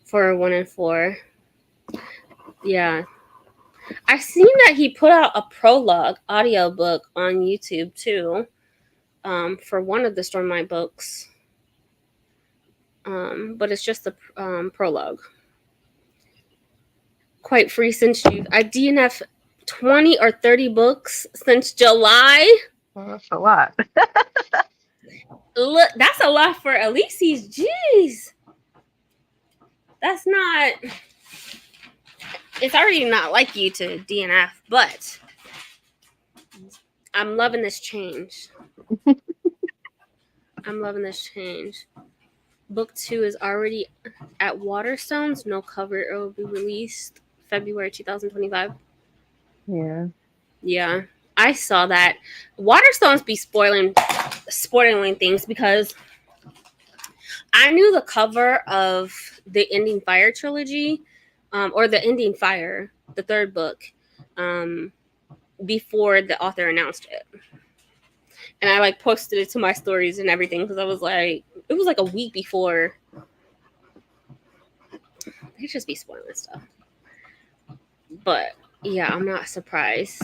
for 1 and 4. Yeah. I've seen that he put out a prologue audiobook on YouTube too, for one of the Stormlight books. But it's just a prologue. Quite free since I DNF 20 or 30 books since July. Well, that's a lot. Look, that's a lot for Elyse's. Jeez. That's not... It's already not like you to DNF, but I'm loving this change. I'm loving this change. Book 2 is already at Waterstones. No cover. It will be released February 2025. Yeah. Yeah. I saw that. Waterstones be spoiling things because I knew the cover of the Ending Fire trilogy, or the Ending Fire, the 3rd book, before the author announced it. And I posted it to my stories and everything because I was like, it was a week before. They just be spoiling stuff. But yeah, I'm not surprised.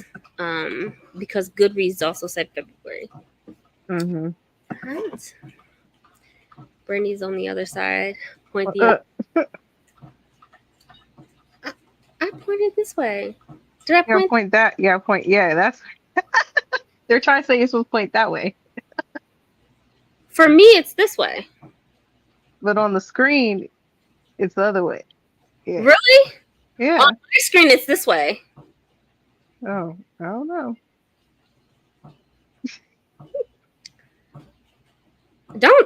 Because Goodreads also said February. Right. Brandy's on the other side. I pointed this way. Did I point that? Yeah, Yeah, that's. They're trying to say you're supposed to point that way. For me, it's this way. But on the screen, it's the other way. Yeah. Really? Yeah. On my screen, it's this way. Oh, I don't know.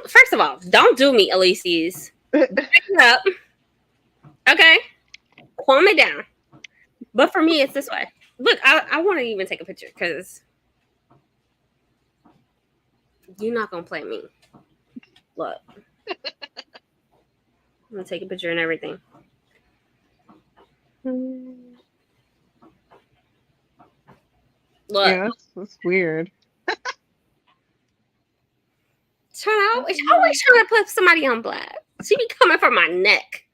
First of all, don't do me, Elyse's. Back it up. Okay. Calm it down. But for me, it's this way. Look, I want to even take a picture because you're not going to play me. Look. I'm going to take a picture and everything. Look. Yeah, that's weird. Always trying to put somebody on blast. She be coming for my neck.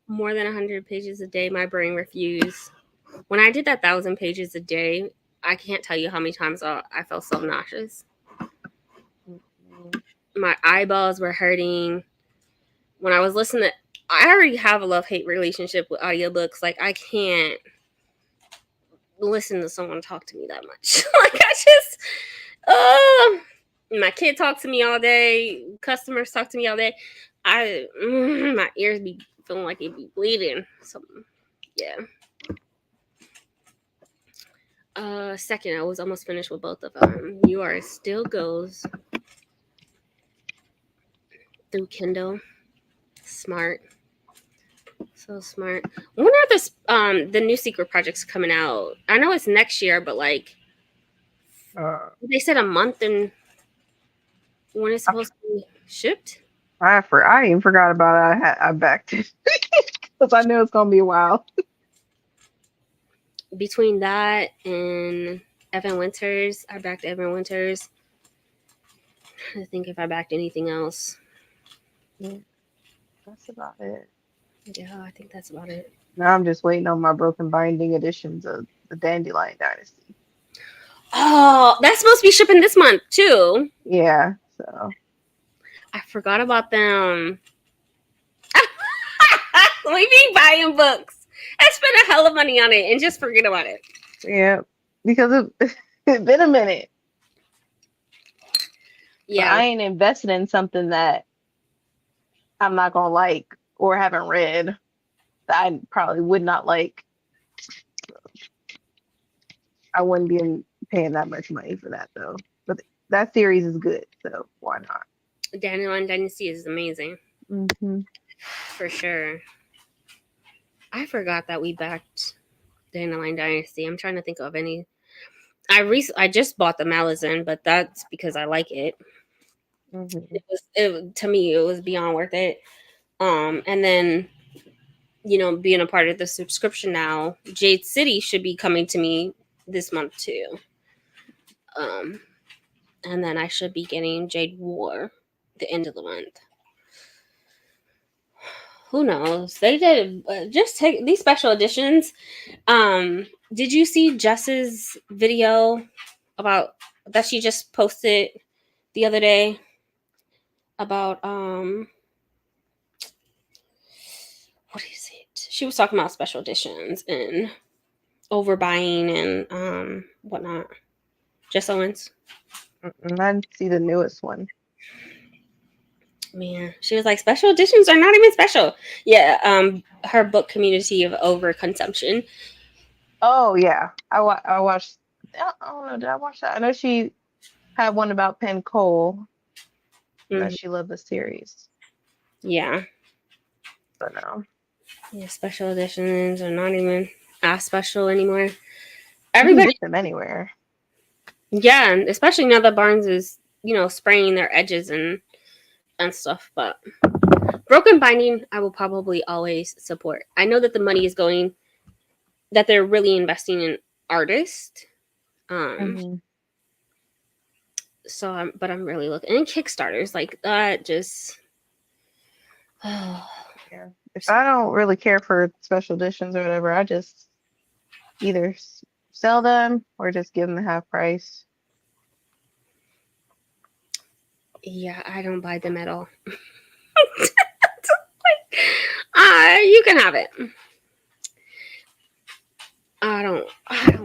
More than 100 pages a day, my brain refused. When I did that 1,000 pages a day, I can't tell you how many times I felt so nauseous. My eyeballs were hurting. When I was listening, I already have a love-hate relationship with audiobooks. Like, I can't listen to someone talk to me that much. Like, I just, my kid talk to me all day. Customers talk to me all day. My ears be feeling like it be bleeding. So, yeah. Second, I was almost finished with both of them. You Are Still Goes through Kindle. Smart. So smart. When are the new secret projects coming out? I know it's next year, but like they said a month and when it's supposed to be shipped. I even forgot about it. I backed it because I knew it's gonna be a while. Between that and Evan Winters, I backed Evan Winters. I think if I backed anything else. Yeah, that's about it. Yeah, I think that's about it. Now I'm just waiting on my broken binding editions of the Dandelion Dynasty. Oh, that's supposed to be shipping this month too. Yeah, so I forgot about them. We be buying books. I spend a hell of money on it and just forget about it. Yeah, because it's been a minute. Yeah, but I ain't invested in something that I'm not gonna like or haven't read that I probably would not like. I wouldn't be paying that much money for that though. But that series is good, so why not? Dandelion Dynasty is amazing. Mm-hmm. For sure. I forgot that we backed Dandelion Dynasty. I'm trying to think of any. I just bought the Malazan, but that's because I like it. Mm-hmm. To me, it was beyond worth it. And then, being a part of the subscription now, Jade City should be coming to me this month too. And then I should be getting Jade War the end of the month. Who knows? They did just take these special editions. Did you see Jess's video about that she just posted the other day about what is it? She was talking about special editions and overbuying and whatnot. Jess Owens. I didn't see the newest one. Man, she was like, special editions are not even special. Yeah, her book Community of Overconsumption. Oh yeah, I watched. I don't know. Did I watch that? I know she had one about Penn Cole. That she loved the series. Yeah. But no. Yeah, special editions are not even as special anymore. Everybody get them anywhere. Yeah, and especially now that Barnes is, spraying their edges and stuff. But broken binding, I will probably always support. I know that the money is going, that they're really investing in artists. So, but I'm really looking and Kickstarters like that. Just yeah. If I don't really care for special editions or whatever, I just either sell them or just give them the half price. Yeah, I don't buy them at all. You can have it. I don't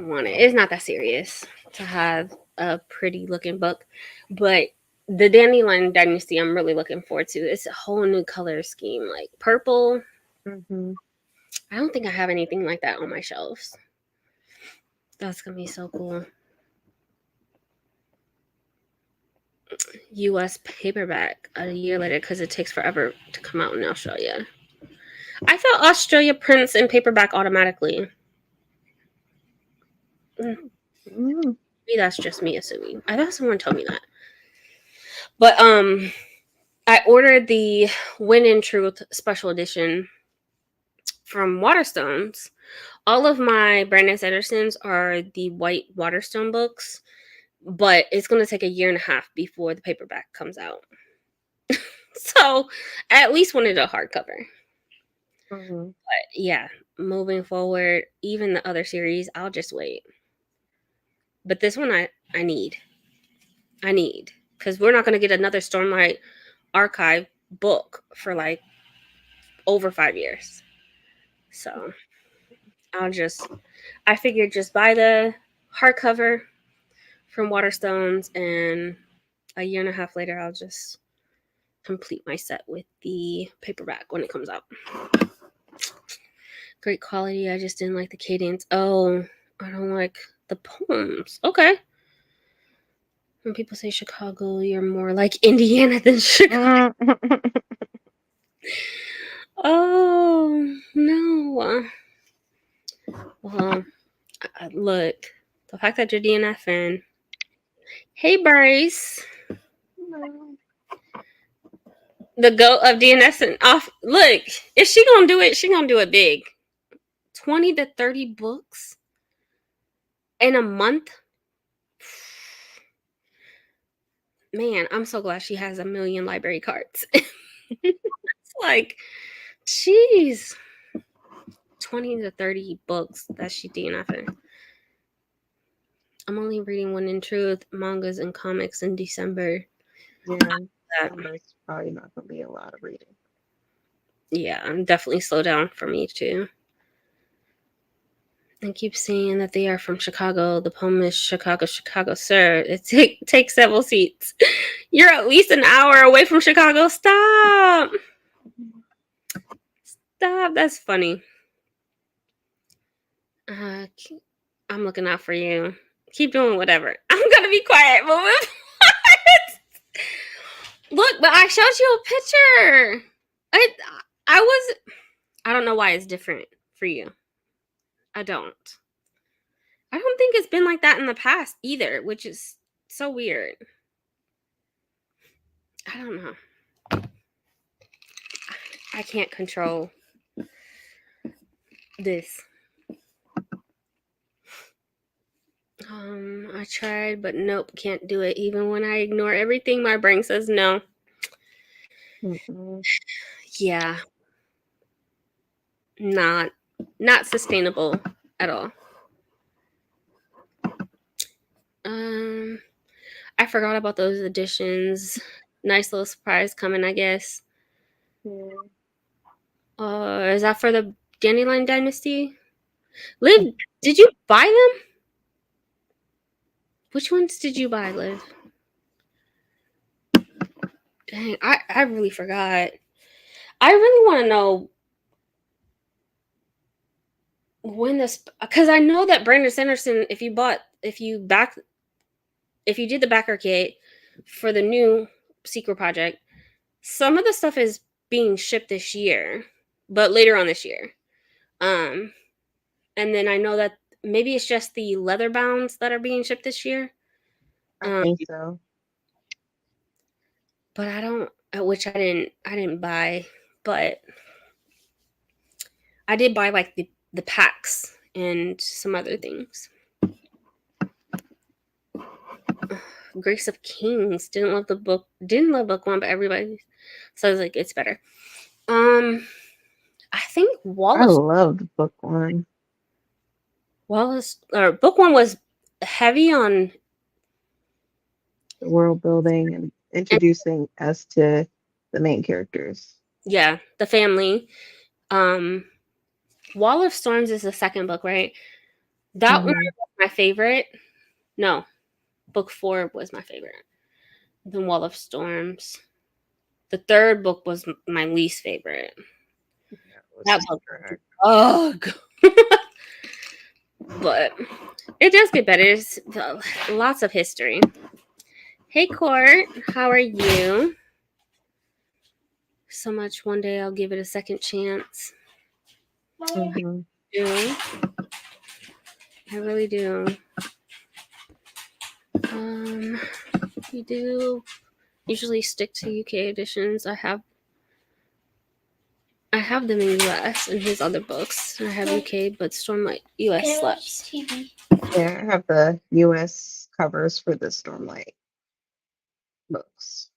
want it. It's not that serious to have a pretty looking book, but the Dandelion Dynasty I'm really looking forward to. It's a whole new color scheme, like purple. I don't think I have anything like that on my shelves. That's gonna be so cool. US paperback a year later because it takes forever to come out in Australia. I thought Australia prints in paperback automatically. Maybe that's just me assuming. I thought someone told me that. But I ordered the Win in Truth special edition from Waterstones. All of my Brandon Sandersons are the white Waterstone books, but it's going to take a year and a half before the paperback comes out. So I at least wanted a hardcover. But yeah, moving forward, even the other series, I'll just wait. But this one I need. Because we're not going to get another Stormlight archive book for like over 5 years. So I figured just buy the hardcover from Waterstones, and a year and a half later, I'll just complete my set with the paperback when it comes out. Great quality. I just didn't like the cadence. Oh, I don't like the poems. Okay. When people say Chicago, you're more like Indiana than Chicago. Oh, no. Well, look, the fact that you're DNFing. Hey, Bryce. The goat of DNFing off. Look, if she gonna do it, she gonna do it big. 20 to 30 books in a month. Man, I'm so glad she has 1 million library cards. It's like, jeez. 20 to 30 books that she DNFing. I'm only reading One in Truth, mangas, and comics in December. Yeah, that's probably not going to be a lot of reading. Yeah, I'm definitely slow down for me too. And keep saying that they are from Chicago. The poem is Chicago, Chicago, sir. It takes several seats. You're at least an hour away from Chicago. Stop. That's funny. I'm looking out for you. Keep doing whatever. I'm gonna be quiet. Look, but I showed you a picture. I don't know why it's different for you. I don't think it's been like that in the past either, which is so weird. I don't know. I can't control this. I tried, but nope, can't do it. Even when I ignore everything, my brain says no. Yeah. Not sustainable at all. I forgot about those editions. Nice little surprise coming, I guess. Yeah. Is that for the Dandelion Dynasty? Liv, did you buy them? Which ones did you buy, Liv? Dang, I really forgot. I really want to know when this, because I know that Brandon Sanderson, if you did the backer kit for the new Secret Project, some of the stuff is being shipped this year, but later on this year. And then I know that maybe it's just the leather bounds that are being shipped this year. I think so. But which I didn't buy, but I did buy like the packs and some other things. Grace of Kings, didn't love book one, but everybody says like it's better. I think Wallace. I loved book one. Book one was heavy on the world building and introducing us to the main characters. Yeah, the family. Wall of Storms is the second book, right? That one was my favorite. No, book 4 was my favorite. Then Wall of Storms. The third book was my least favorite. That book. Ugh. But it does get better. It's lots of history. Hey, Court. How are you? So much. One day I'll give it a second chance. Mm-hmm. I really do. We do usually stick to UK editions. I have them in US in his other books. I have UK, but Stormlight US slaps. Yeah, I have the US covers for the Stormlight books.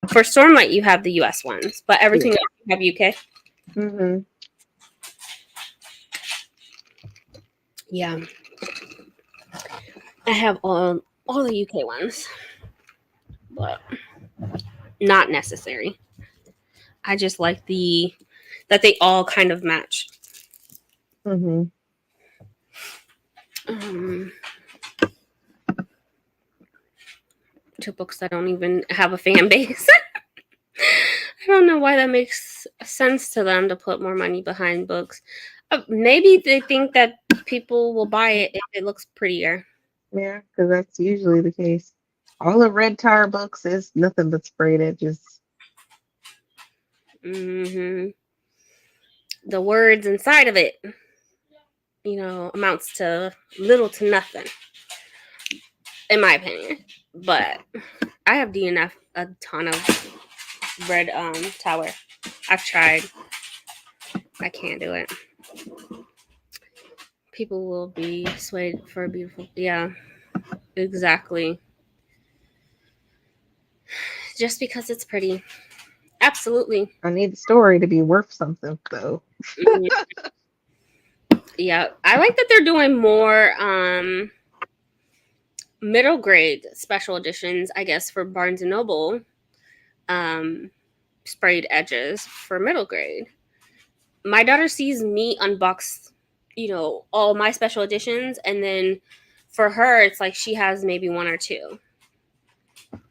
For Stormlight, you have the US ones, but everything else you have UK. Mm-hmm. Yeah. I have all the UK ones, but not necessary. I just like that they all kind of match. Mm-hmm. Two books that don't even have a fan base. I don't know why that makes sense to them to put more money behind books. Maybe they think that people will buy it if it looks prettier. Yeah, because that's usually the case. All the Red Tower books is nothing but sprayed edges. The words inside of it, amounts to little to nothing, in my opinion. But I have DNF a ton of Red Tower. I've tried. I can't do it. People will be swayed for a beautiful. Yeah, exactly. Just because it's pretty. Absolutely. I need the story to be worth something, though. Yeah, I like that they're doing more middle grade special editions, I guess, for Barnes and Noble. Sprayed edges for middle grade. My daughter sees me unbox, all my special editions, and then for her, it's like she has maybe one or two,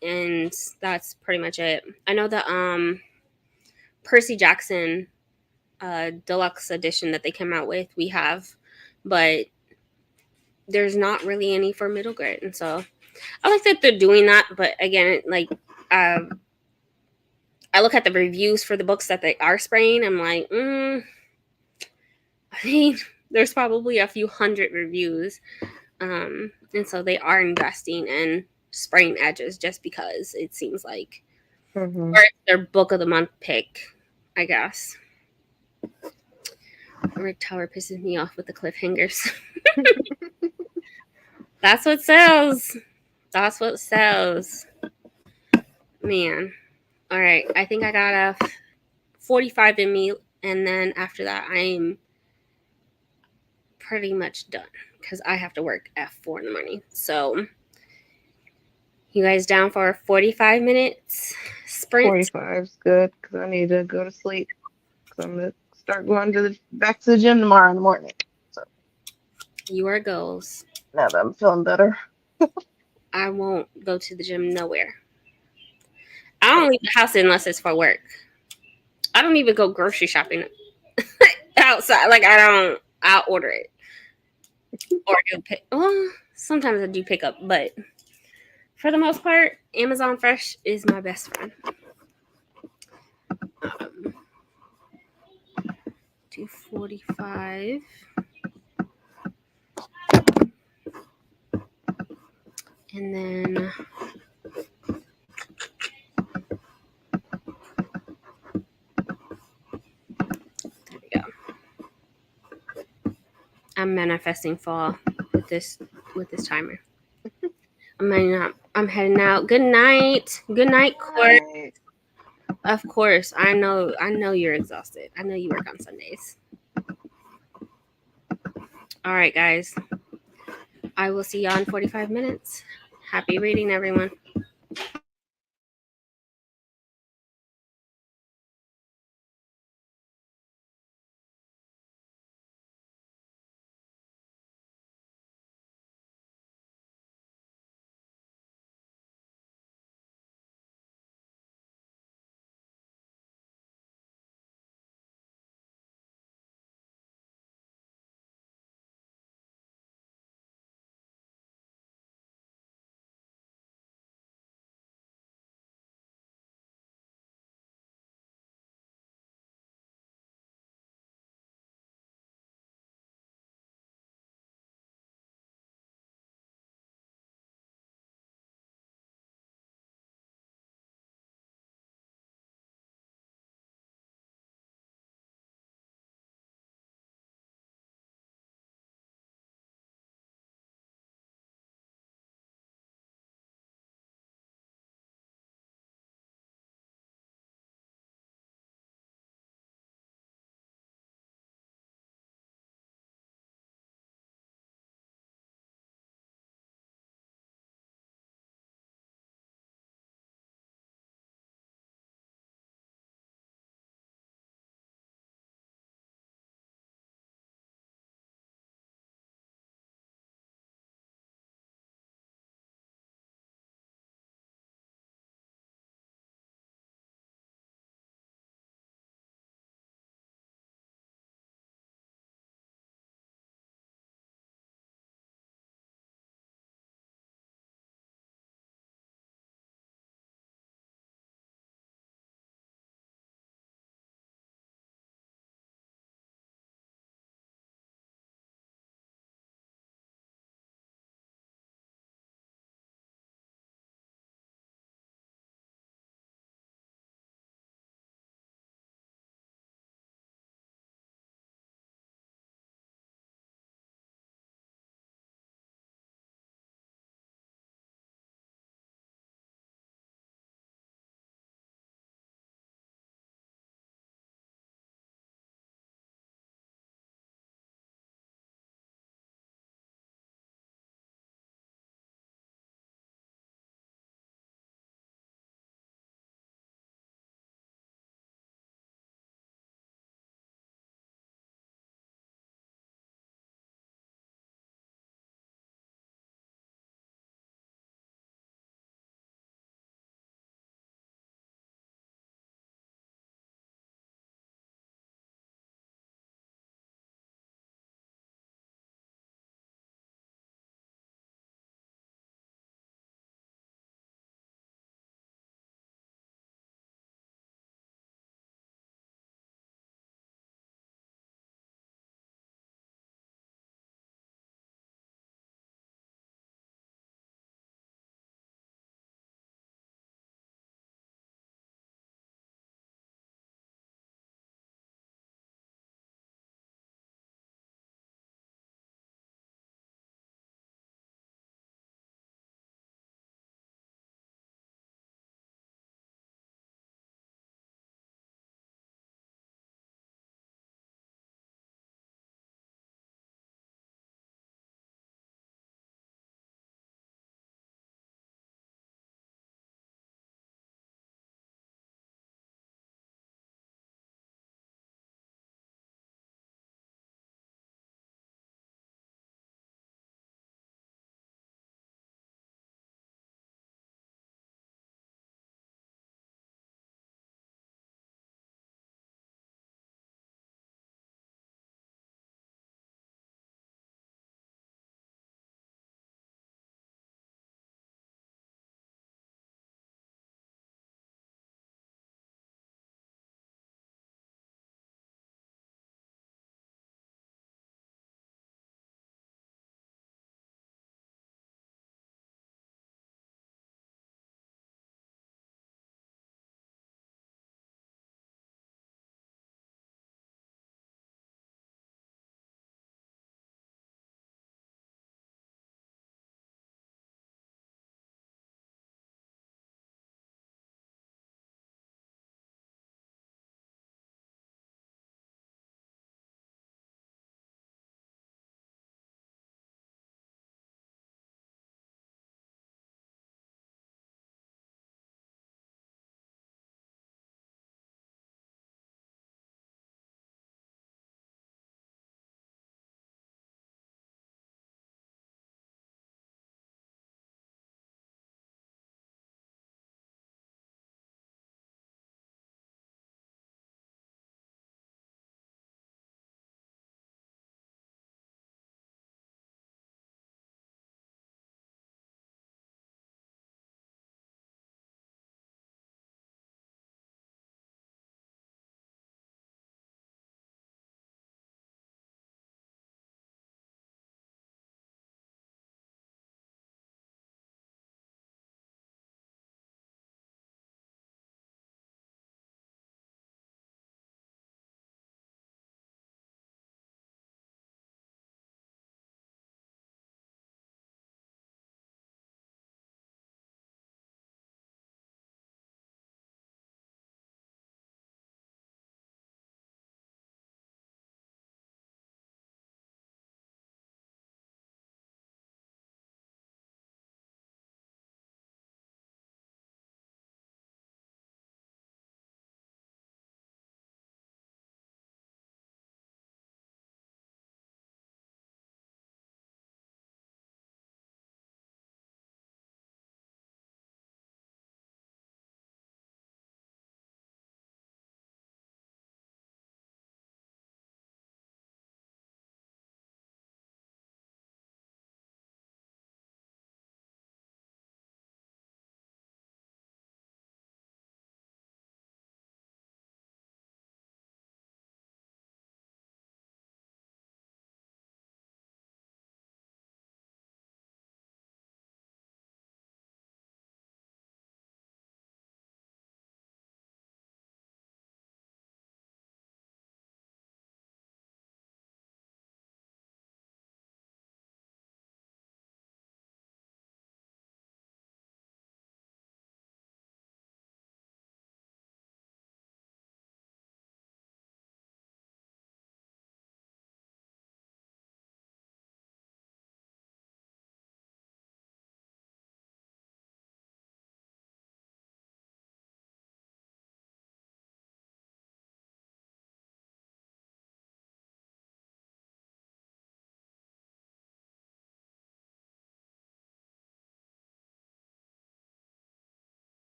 and that's pretty much it. I know that Percy Jackson deluxe edition that they came out with, we have, but there's not really any for middle grade, and so I like that they're doing that. But again, like I look at the reviews for the books that they are spraying. I'm like, I mean, there's probably a few hundred reviews, and so they are investing in spraying edges just because it seems like, or it's their book of the month pick, I guess. Red Tower pisses me off with the cliffhangers. That's what sells. That's what sells. Man. All right. I think I got a 45 in me, and then after that, I'm pretty much done because I have to work at 4 in the morning. So, you guys down for a 45 minutes sprint? 45 is good because I need to go to sleep. Because I'm going to start going back to the gym tomorrow in the morning. So, Your goals. now that I'm feeling better. I won't go to the gym nowhere. I don't leave the house unless it's for work. I don't even go grocery shopping outside. Like, I'll order it. Or do pick. Well, sometimes I do pick up, but for the most part, Amazon Fresh is my best friend. 245. And then there we go. I'm manifesting fall with this timer. I'm heading out. Good night. Good night, Court. Right. Of course. I know you're exhausted. I know you work on Sundays. All right, guys. I will see y'all in 45 minutes. Happy reading, everyone.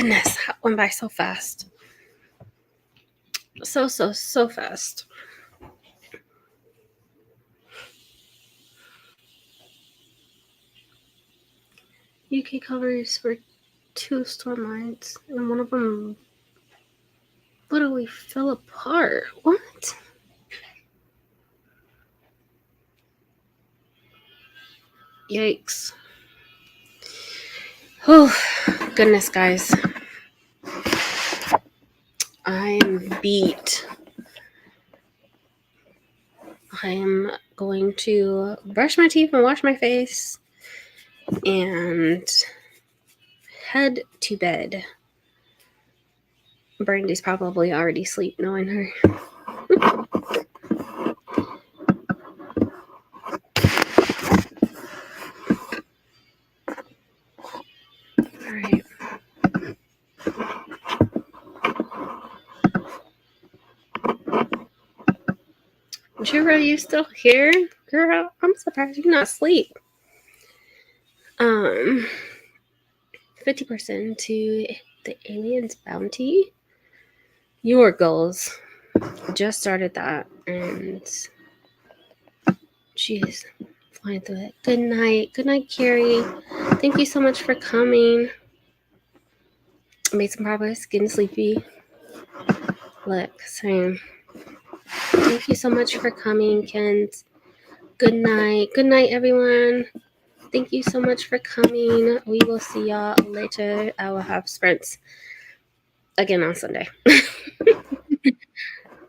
goodness, that went by so fast. So fast. UK covers for 2 storm lines, and one of them literally fell apart. What? Yikes. Oh, goodness, guys. I'm beat. I'm going to brush my teeth and wash my face and head to bed. Brandy's probably already asleep, knowing her. All right. Jira, are you still here? Girl, I'm surprised you're not asleep. 50% to the alien's bounty. Your goals. Just started that, and she's flying through it. Good night. Good night, Carrie. Thank you so much for coming. Made some progress. Getting sleepy. Look, same. Thank you so much for coming, Kent. Good night. Good night, everyone. Thank you so much for coming. We will see y'all later. I will have sprints again on Sunday.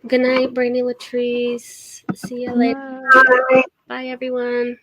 Good night, Brandy Latrice. See you later. Bye, everyone.